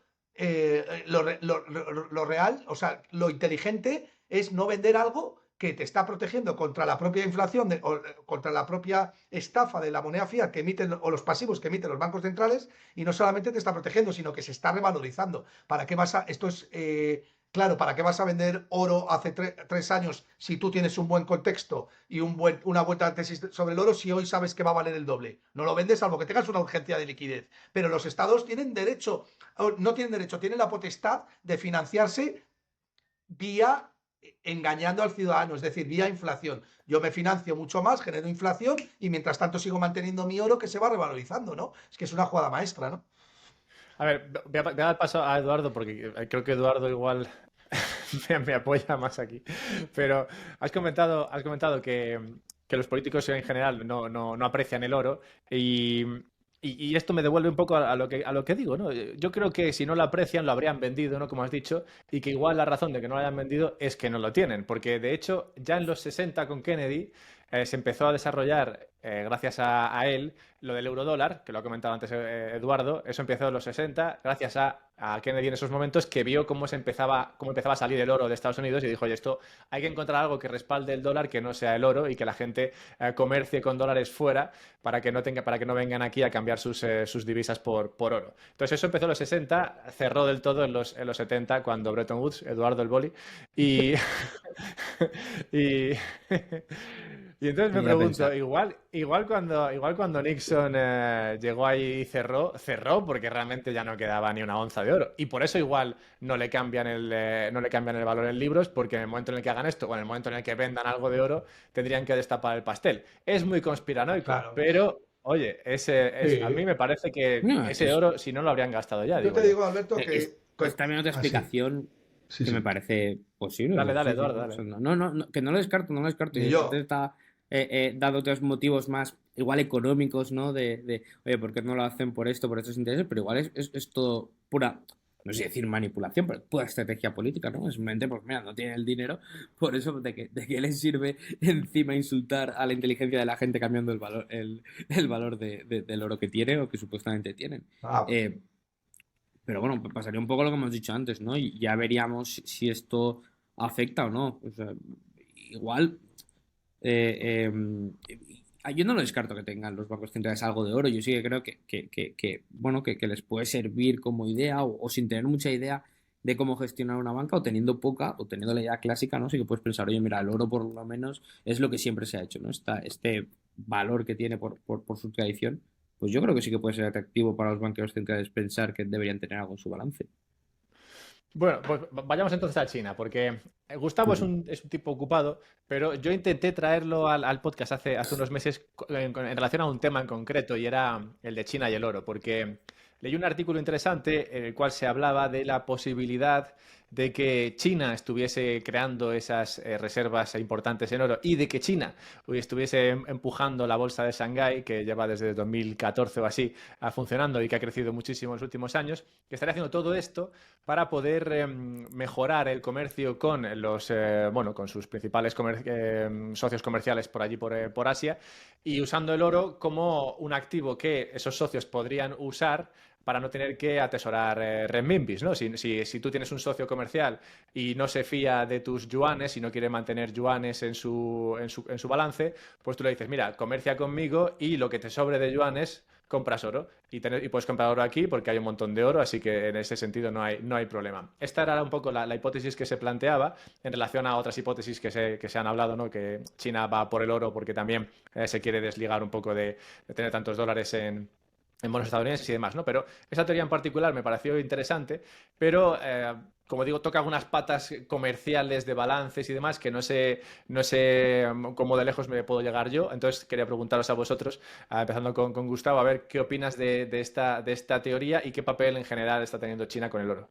Lo real, o sea, lo inteligente es no vender algo que te está protegiendo contra la propia inflación o contra la propia estafa de la moneda fiat que emiten o los pasivos que emiten los bancos centrales, y no solamente te está protegiendo, sino que se está revalorizando. ¿Para qué vas a, esto es, claro, ¿para qué vas a vender oro hace 3 años si tú tienes un buen contexto y una buena tesis sobre el oro si hoy sabes que va a valer el doble? No lo vendes salvo que tengas una urgencia de liquidez. Pero los estados tienen derecho, no tienen derecho, tienen la potestad de financiarse vía engañando al ciudadano, es decir, vía inflación. Yo me financio mucho más, genero inflación y mientras tanto sigo manteniendo mi oro que se va revalorizando, ¿no? Es que es una jugada maestra, ¿no? A ver, voy a dar paso a Eduardo porque creo que Eduardo igual me apoya más aquí. Pero has comentado que los políticos en general no aprecian el oro y esto me devuelve un poco a lo que digo, ¿no? Yo creo que si no lo aprecian lo habrían vendido, ¿no? Como has dicho, y que igual la razón de que no lo hayan vendido es que no lo tienen, porque de hecho ya en los 60 con Kennedy se empezó a desarrollar, gracias a él, lo del eurodólar, que lo ha comentado antes Eduardo. Eso empezó en los 60 gracias a Kennedy en esos momentos, que vio cómo empezaba a salir el oro de Estados Unidos y dijo, oye, esto hay que encontrar algo que respalde el dólar, que no sea el oro y que la gente comercie con dólares fuera para que no vengan aquí a cambiar sus divisas por oro. Entonces eso empezó en los 60, cerró del todo en los 70 cuando Bretton Woods, Eduardo el Boli, y, y, y entonces me Y a pregunto, pensar. igual cuando Nixon llegó ahí y cerró porque realmente ya no quedaba ni una onza de oro. Y por eso igual no le cambian el valor en libros, porque en el momento en el que hagan esto o en el momento en el que vendan algo de oro, tendrían que destapar el pastel. Es muy conspiranoico, Claro. pero oye, a mí Sí. me parece que No, ese oro, si no lo habrían gastado ya, Yo digo te yo. digo, Alberto, es también otra sí. explicación Sí, que me sí. parece posible. Dale, dale, Sí, sí, Eduardo, no, o dale. sea, que no lo descarto, no lo descarto. Ni Y antes yo. está dado otros motivos más, igual económicos, ¿no? Oye, ¿por qué no lo hacen por estos intereses? Pero igual es todo pura, no sé decir manipulación, pero pura estrategia política, ¿no? Es mente, pues mira, no tiene el dinero, por eso de qué les sirve encima insultar a la inteligencia de la gente cambiando el valor del oro que tiene o que supuestamente tienen. Ah, Eh, pero bueno, pasaría un poco lo que hemos dicho antes, ¿no? Y ya veríamos si esto afecta o no. O sea, igual, yo no lo descarto que tengan los bancos centrales algo de oro. Yo sí que creo bueno, que les puede servir como idea o sin tener mucha idea de cómo gestionar una banca o teniendo poca o teniendo la idea clásica, ¿no? Sí que puedes pensar, oye, mira, el oro por lo menos es lo que siempre se ha hecho, ¿no? Este valor que tiene por su tradición, pues yo creo que sí que puede ser atractivo para los banqueros centrales pensar que deberían tener algo en su balance. Bueno, pues vayamos entonces a China, porque Gustavo es Ujú. un tipo ocupado, pero yo intenté traerlo al podcast hace unos meses en relación a un tema en concreto, y era el de China y el oro, porque leí un artículo interesante en el cual se hablaba de la posibilidad de que China estuviese creando esas reservas importantes en oro y de que China estuviese empujando la bolsa de Shanghái, que lleva desde 2014 o así funcionando y que ha crecido muchísimo en los últimos años, que estaría haciendo todo esto para poder mejorar el comercio con sus principales socios comerciales por allí, por Asia, y usando el oro como un activo que esos socios podrían usar para no tener que atesorar renminbis, ¿no? Si tú tienes un socio comercial y no se fía de tus yuanes y no quiere mantener yuanes en su balance, pues tú le dices, mira, comercia conmigo y lo que te sobre de yuanes compras oro y puedes comprar oro aquí porque hay un montón de oro, así que en ese sentido no hay problema. Esta era un poco la hipótesis que se planteaba en relación a otras hipótesis que se han hablado, ¿no? Que China va por el oro porque también se quiere desligar un poco de tener tantos dólares en bonos estadounidenses y demás, ¿no? Pero esa teoría en particular me pareció interesante, pero como digo, toca algunas patas comerciales de balances y demás que no sé cómo de lejos me puedo llegar yo. Entonces quería preguntaros a vosotros, empezando con Gustavo, a ver qué opinas de esta teoría y qué papel en general está teniendo China con el oro.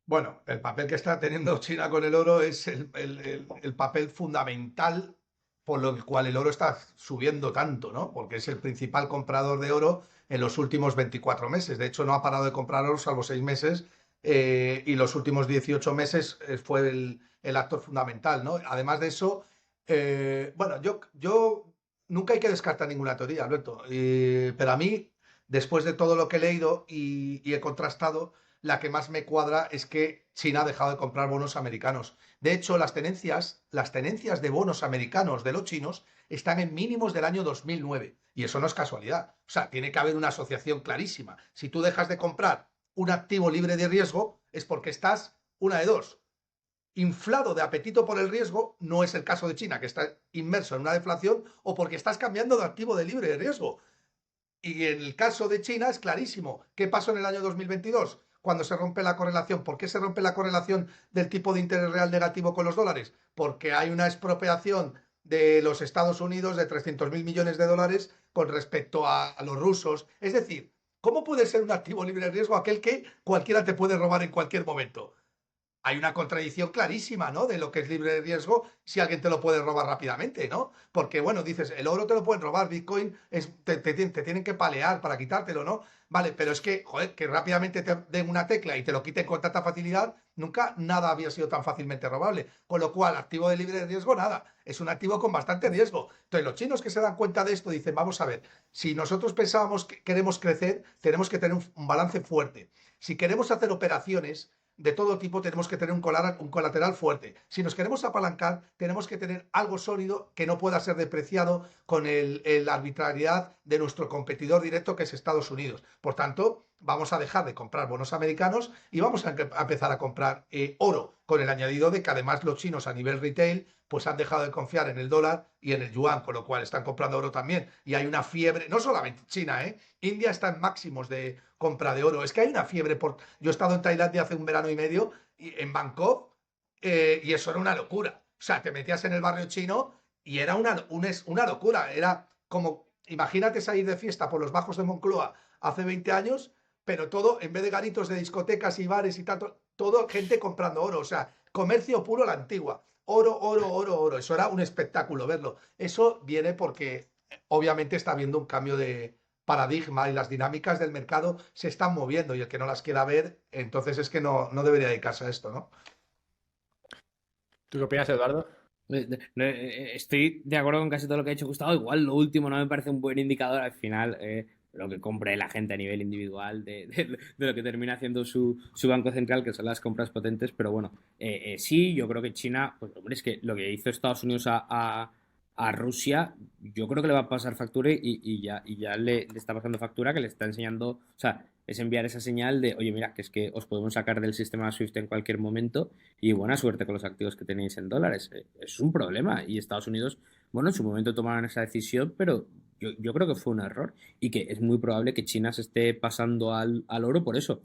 Bueno, el papel que está teniendo China con el oro es el papel fundamental por lo cual el oro está subiendo tanto, ¿no? Porque es el principal comprador de oro en los últimos 24 meses. De hecho, no ha parado de comprar oro salvo 6 meses, y los últimos 18 meses fue el actor fundamental, ¿no? Además de eso, bueno, yo nunca hay que descartar ninguna teoría, Alberto, pero a mí, después de todo lo que he leído y he contrastado, la que más me cuadra es que China ha dejado de comprar bonos americanos. De hecho, las tenencias de bonos americanos de los chinos están en mínimos del año 2009. Y eso no es casualidad. O sea, tiene que haber una asociación clarísima. Si tú dejas de comprar un activo libre de riesgo, es porque estás, una de dos, inflado de apetito por el riesgo, no es el caso de China, que está inmerso en una deflación, o porque estás cambiando de activo de libre de riesgo. Y en el caso de China es clarísimo. ¿Qué pasó en el año 2022? Cuando se rompe la correlación. ¿Por qué se rompe la correlación del tipo de interés real negativo con los dólares? Porque hay una expropiación de los Estados Unidos de 300.000 millones de dólares con respecto a los rusos. Es decir, ¿cómo puede ser un activo libre de riesgo aquel que cualquiera te puede robar en cualquier momento? Hay una contradicción clarísima, ¿no? De lo que es libre de riesgo si alguien te lo puede robar rápidamente, ¿no? Porque, bueno, dices, el oro te lo pueden robar, Bitcoin te tienen que palear para quitártelo, ¿no? Vale, pero es que, joder, que rápidamente te den una tecla y te lo quiten con tanta facilidad, nunca nada había sido tan fácilmente robable. Con lo cual, activo de libre de riesgo, nada. Es un activo con bastante riesgo. Entonces, los chinos que se dan cuenta de esto dicen, vamos a ver, si nosotros pensábamos que queremos crecer, tenemos que tener un balance fuerte. Si queremos hacer operaciones de todo tipo, tenemos que tener un colateral fuerte. Si nos queremos apalancar, tenemos que tener algo sólido que no pueda ser depreciado con la arbitrariedad de nuestro competidor directo, que es Estados Unidos. Por tanto, vamos a dejar de comprar bonos americanos y vamos a empezar a comprar oro, con el añadido de que además los chinos a nivel retail pues han dejado de confiar en el dólar y en el yuan, con lo cual están comprando oro también. Y hay una fiebre, no solamente China, India está en máximos de compra de oro. Es que hay una fiebre por... Yo he estado en Tailandia hace un verano y medio, en Bangkok, y eso era una locura. O sea, te metías en el barrio chino y era una locura. Era como, imagínate salir de fiesta por los bajos de Moncloa hace 20 años, pero todo, en vez de garitos de discotecas y bares y tanto, todo gente comprando oro. O sea, comercio puro a la antigua. Oro, oro, oro, oro. Eso era un espectáculo verlo. Eso viene porque obviamente está habiendo un cambio de paradigma y las dinámicas del mercado se están moviendo, y el que no las quiera ver, entonces es que no debería dedicarse a esto, ¿no? ¿Tú qué opinas, Eduardo? Estoy de acuerdo con casi todo lo que ha dicho Gustavo. Igual lo último no me parece un buen indicador al final. Lo que compre la gente a nivel individual de lo que termina haciendo su banco central, que son las compras potentes. Pero bueno, sí, yo creo que China, pues hombre, es que lo que hizo Estados Unidos a Rusia, yo creo que le va a pasar factura y ya le está pasando factura, que le está enseñando, o sea, es enviar esa señal de, oye, mira, que es que os podemos sacar del sistema SWIFT en cualquier momento y buena suerte con los activos que tenéis en dólares. Es un problema y Estados Unidos, bueno, en su momento tomaron esa decisión, pero yo creo que fue un error y que es muy probable que China se esté pasando al oro por eso.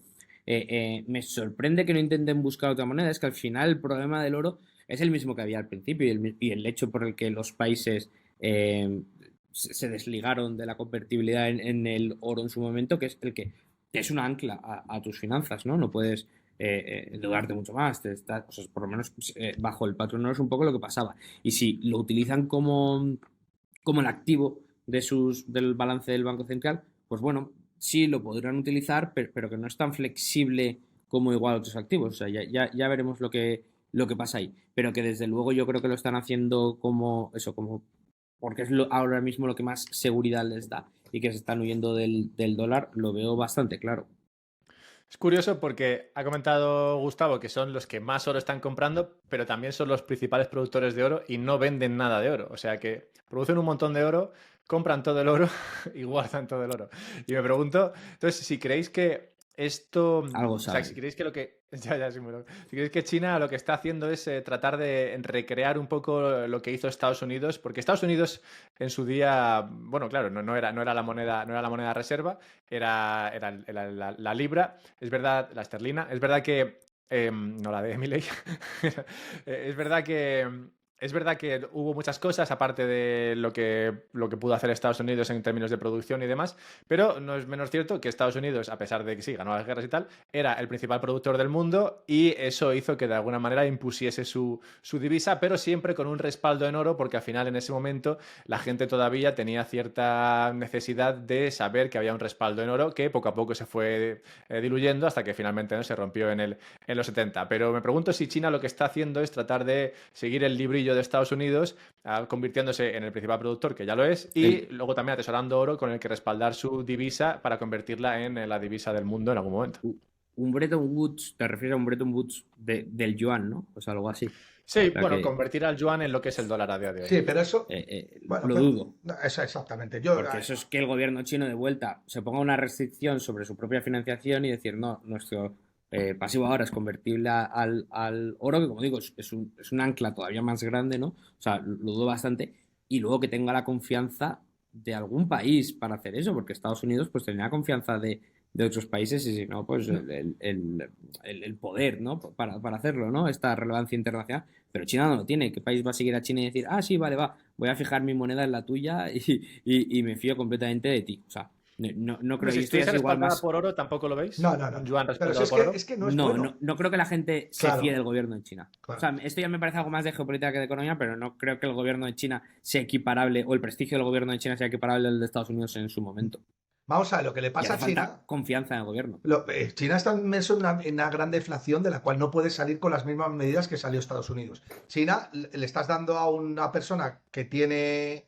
Me sorprende que no intenten buscar otra moneda, es que al final el problema del oro es el mismo que había al principio y el hecho por el que los países se desligaron de la convertibilidad en el oro en su momento, que es el que es una ancla a tus finanzas, ¿no? No puedes endeudarte mucho más, o sea, por lo menos bajo el patrón oro es un poco lo que pasaba. Y si lo utilizan como el activo del balance del Banco Central, pues bueno, sí lo podrán utilizar, pero que no es tan flexible como igual otros activos. O sea, ya veremos lo que pasa ahí. Pero que desde luego yo creo que lo están haciendo como eso, como porque es ahora mismo lo que más seguridad les da y que se están huyendo del dólar, lo veo bastante claro. Es curioso porque ha comentado Gustavo que son los que más oro están comprando, pero también son los principales productores de oro y no venden nada de oro. O sea que producen un montón de oro, compran todo el oro y guardan todo el oro. Y me pregunto, entonces, si creéis que esto, Algo o sea, saben. si queréis que lo que, ya, sí, bueno. Si queréis que China lo que está haciendo es tratar de recrear un poco lo que hizo Estados Unidos, porque Estados Unidos en su día, bueno, claro, no era la moneda, no era la moneda reserva, era la libra, es verdad, la esterlina, es verdad que, no la de Milei, es verdad que es verdad que hubo muchas cosas, aparte de lo que pudo hacer Estados Unidos en términos de producción y demás, pero no es menos cierto que Estados Unidos, a pesar de que sí, ganó las guerras y tal, era el principal productor del mundo y eso hizo que de alguna manera impusiese su divisa, pero siempre con un respaldo en oro, porque al final en ese momento la gente todavía tenía cierta necesidad de saber que había un respaldo en oro que poco a poco se fue diluyendo hasta que finalmente, ¿no?, se rompió en los 70. Pero me pregunto si China lo que está haciendo es tratar de seguir el librillo de Estados Unidos, convirtiéndose en el principal productor, que ya lo es, y luego también atesorando oro con el que respaldar su divisa para convertirla en la divisa del mundo en algún momento. Un Bretton Woods, te refieres a un Bretton Woods del yuan, ¿no? O sea, algo así. Sí, O sea bueno, que, convertir al yuan en lo que es el dólar a día de hoy. Sí, pero eso, bueno, lo dudo. no, eso exactamente. Yo, Porque eso es que el gobierno chino de vuelta se ponga una restricción sobre su propia financiación y decir, no, nuestro pasivo ahora es convertible al oro, que como digo, es un ancla todavía más grande, ¿no? O sea, lo dudo bastante. Y luego que tenga la confianza de algún país para hacer eso, porque Estados Unidos pues tenía confianza de otros países y si no, pues el poder, ¿no? Para hacerlo, ¿no? Esta relevancia internacional. Pero China no lo tiene. ¿Qué país va a seguir a China y decir, ah, sí, vale, va, voy a fijar mi moneda en la tuya y me fío completamente de ti? O sea, no creo Si que esto ya estuviese es igual respaldada más. por oro, ¿tampoco lo veis? no, no, no. Un yuan Pero si respaldado por oro. es que no es No, bueno. no creo que la gente se Claro. fíe del gobierno de China. Claro. O sea, esto ya me parece algo más de geopolítica que de economía, pero no creo que el gobierno de China sea equiparable, o el prestigio del gobierno de China sea equiparable al de Estados Unidos en su momento. Vamos a ver, lo que le Y pasa hace a China. falta confianza en el gobierno. China está inmerso en una gran deflación de la cual no puede salir con las mismas medidas que salió Estados Unidos. China, le estás dando a una persona que tiene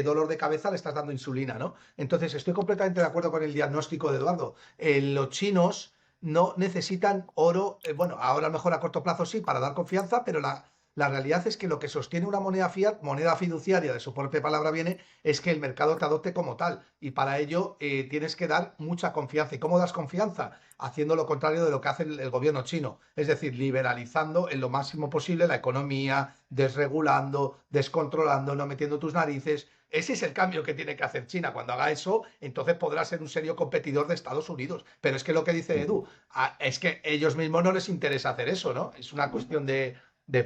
dolor de cabeza, le estás dando insulina, ¿no? Entonces, estoy completamente de acuerdo con el diagnóstico de Eduardo. Los chinos no necesitan oro, bueno, ahora a lo mejor a corto plazo sí, para dar confianza, pero la realidad es que lo que sostiene una moneda fiat, moneda fiduciaria, de su propia palabra viene, es que el mercado te adopte como tal. Y para ello tienes que dar mucha confianza. ¿Y cómo das confianza? Haciendo lo contrario de lo que hace el gobierno chino. Es decir, liberalizando en lo máximo posible la economía, desregulando, descontrolando, no metiendo tus narices. Ese es el cambio que tiene que hacer China. Cuando haga eso, entonces podrá ser un serio competidor de Estados Unidos. Pero es que lo que dice Edu, es que ellos mismos no les interesa hacer eso, ¿no? Es una cuestión de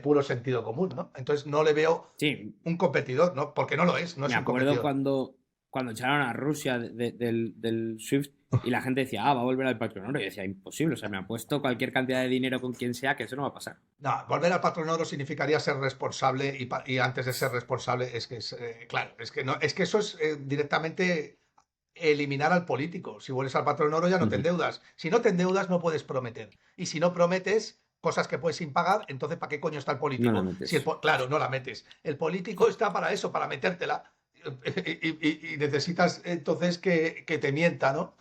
puro sentido común, ¿no? Entonces no le veo Sí, un competidor, ¿no? Porque no lo es, no es me un acuerdo competidor. cuando echaron a Rusia del SWIFT y la gente decía, va a volver al patrón oro. Y yo decía, imposible, o sea, me apuesto cualquier cantidad de dinero con quien sea que eso no va a pasar. No, volver al patrón oro significaría ser responsable y antes de ser responsable es que es, claro, es que no, es que eso es directamente eliminar al político. Si vuelves al patrón oro ya no te endeudas. Si no te endeudas no puedes prometer. Y si no prometes cosas que puedes impagar, entonces ¿para qué coño está el político? No la metes. Claro, no la metes. El político está para eso, para metértela. Y necesitas entonces que te mienta, ¿no?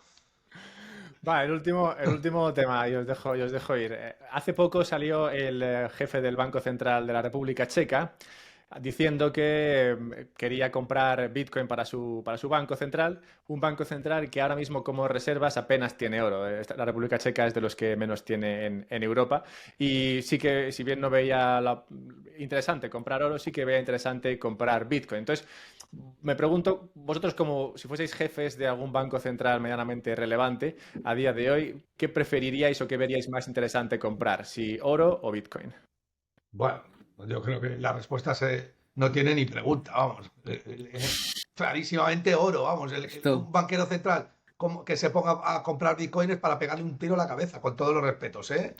Va, el último tema, y os dejo ir. Hace poco salió el jefe del Banco Central de la República Checa diciendo que quería comprar Bitcoin para su banco central, un banco central que ahora mismo como reservas apenas tiene oro. La República Checa es de los que menos tiene en Europa y sí que, si bien no veía interesante comprar oro, sí que veía interesante comprar Bitcoin. Entonces, me pregunto, vosotros como si fueseis jefes de algún banco central medianamente relevante a día de hoy, ¿qué preferiríais o qué veríais más interesante comprar? ¿Si oro o Bitcoin? Bueno, yo creo que la respuesta no tiene ni pregunta, vamos. Clarísimamente oro, vamos. Un banquero central que se ponga a comprar bitcoins para pegarle un tiro a la cabeza, con todos los respetos, ¿eh?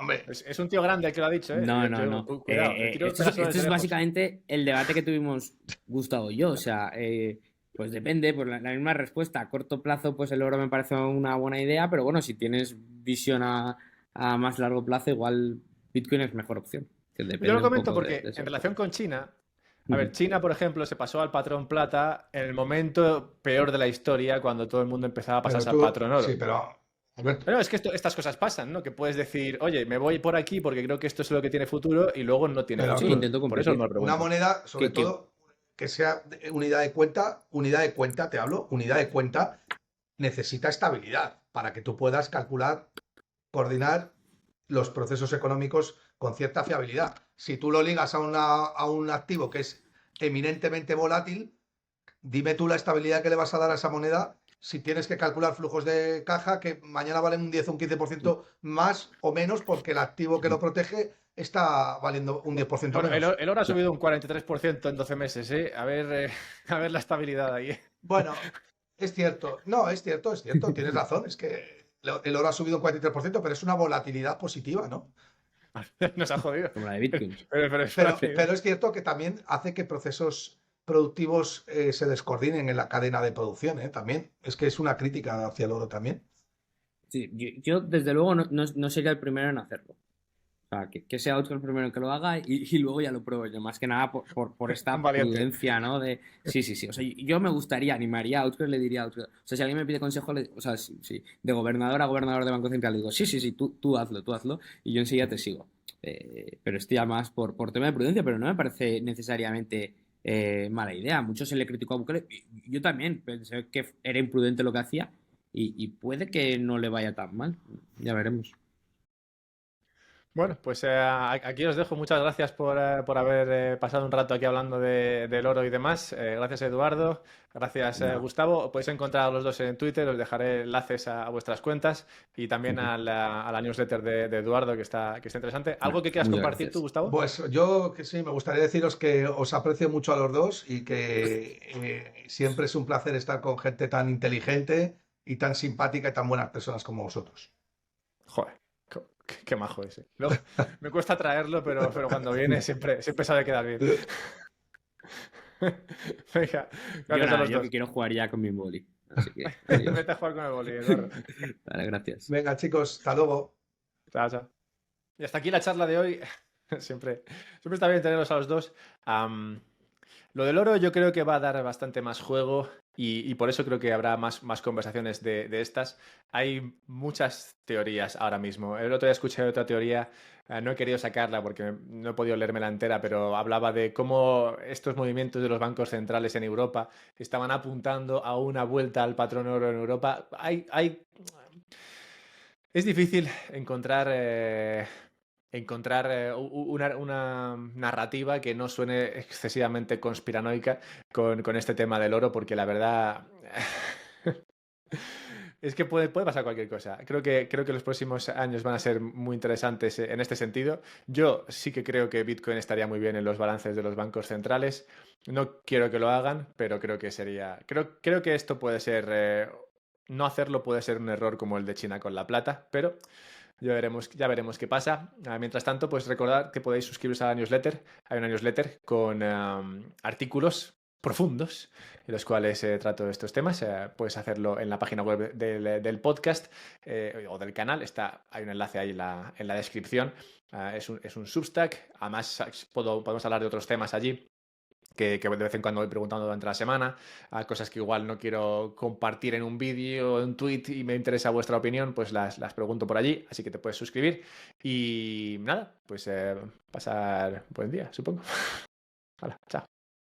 Hombre. Es un tío grande el que lo ha dicho, ¿eh? No. Cuidado, esto es básicamente el debate que tuvimos Gustavo y yo. O sea, pues depende, pues la misma respuesta. A corto plazo, pues el oro me parece una buena idea, pero bueno, si tienes visión a más largo plazo, igual Bitcoin es mejor opción. Yo lo comento porque en relación con China, a ver, China, por ejemplo, se pasó al patrón plata en el momento peor de la historia, cuando todo el mundo empezaba a pasarse al patrón oro. Sí, pero Alberto. Pero es que estas cosas pasan, ¿no? Que puedes decir, oye, me voy por aquí porque creo que esto es lo que tiene futuro y luego no tiene futuro. Sí, intento por eso me lo pregunto. Una moneda, sobre todo, que sea unidad de cuenta, te hablo, unidad de cuenta, necesita estabilidad. para que tú puedas calcular, coordinar los procesos económicos con cierta fiabilidad. Si tú lo ligas a un activo que es eminentemente volátil, dime tú la estabilidad que le vas a dar a esa moneda si tienes que calcular flujos de caja que mañana valen un 10 o un 15% más o menos porque el activo que lo protege está valiendo un 10% Bueno, menos. el oro ha subido un 43% en 12 meses, ¿eh? A ver la estabilidad ahí. Bueno, es cierto. No, es cierto, es cierto. Tienes razón. Es que el oro ha subido un 43%, pero es una volatilidad positiva, ¿no? Nos ha jodido. Como la de Bitcoin. Pero espérate. Pero es cierto que también hace que procesos productivos se descoordinen en la cadena de producción, ¿eh? También. Es que es una crítica hacia el oro también. Sí, yo, desde luego no sería el primero en hacerlo. O sea, que sea otro el primero que lo haga y luego ya lo pruebo yo. Más que nada por esta Un valiente. prudencia, ¿no? Sí. O sea, yo me gustaría, animaría a Outcast, le diría a Outcast. O sea, si alguien me pide consejo, o sea, sí, de gobernador a gobernador de Banco Central, le digo, sí, tú hazlo. Y yo enseguida te sigo. Pero estoy ya más por tema de prudencia, pero no me parece necesariamente mala idea. Mucho se le criticó a Bukele. Yo también pensé que era imprudente lo que hacía y puede que no le vaya tan mal. Ya veremos. Bueno, pues aquí os dejo. Muchas gracias por haber pasado un rato aquí hablando del oro y demás. Gracias, Eduardo. Gracias, Nada. Gustavo. Podéis encontrar a los dos en Twitter. Os dejaré enlaces a vuestras cuentas y también Ujú. a la newsletter de Eduardo, que está interesante. ¿Algo que quieras Muchas compartir tú, gracias. Gustavo? Pues yo que sí, me gustaría deciros que os aprecio mucho a los dos y que siempre es un placer estar con gente tan inteligente y tan simpática y tan buenas personas como vosotros. Joder, qué majo ese. Luego, me cuesta traerlo, pero cuando viene siempre sabe quedar bien. Venga, Yo gracias a nada, los yo que dos. quiero jugar ya con mi boli. Así que, adiós. Vete a jugar con el boli, Eduardo. Vale, gracias. Venga, chicos, hasta luego. Chao, chao. Y hasta aquí la charla de hoy. Siempre está bien tenerlos a los dos. Lo del oro yo creo que va a dar bastante más juego y por eso creo que habrá más conversaciones de estas. Hay muchas teorías ahora mismo. El otro día escuché otra teoría, no he querido sacarla porque no he podido leérmela entera, pero hablaba de cómo estos movimientos de los bancos centrales en Europa estaban apuntando a una vuelta al patrón oro en Europa. Es difícil encontrar una narrativa que no suene excesivamente conspiranoica con este tema del oro, porque la verdad es que puede pasar cualquier cosa. Creo que los próximos años van a ser muy interesantes en este sentido. Yo sí que creo que Bitcoin estaría muy bien en los balances de los bancos centrales. No quiero que lo hagan, pero creo que sería. Creo que esto puede ser. No hacerlo puede ser un error como el de China con la plata, pero ya veremos qué pasa. Mientras tanto, pues recordad que podéis suscribiros a la newsletter. Hay una newsletter con artículos profundos en los cuales trato estos temas. Puedes hacerlo en la página web del podcast o del canal. Hay un enlace ahí en la descripción. Es un Substack. Además, podemos hablar de otros temas allí. Que de vez en cuando voy preguntando durante la semana, a cosas que igual no quiero compartir en un vídeo o en un tweet y me interesa vuestra opinión, pues las pregunto por allí, así que te puedes suscribir. Y nada, pues pasar buen día, supongo. Hola, chao.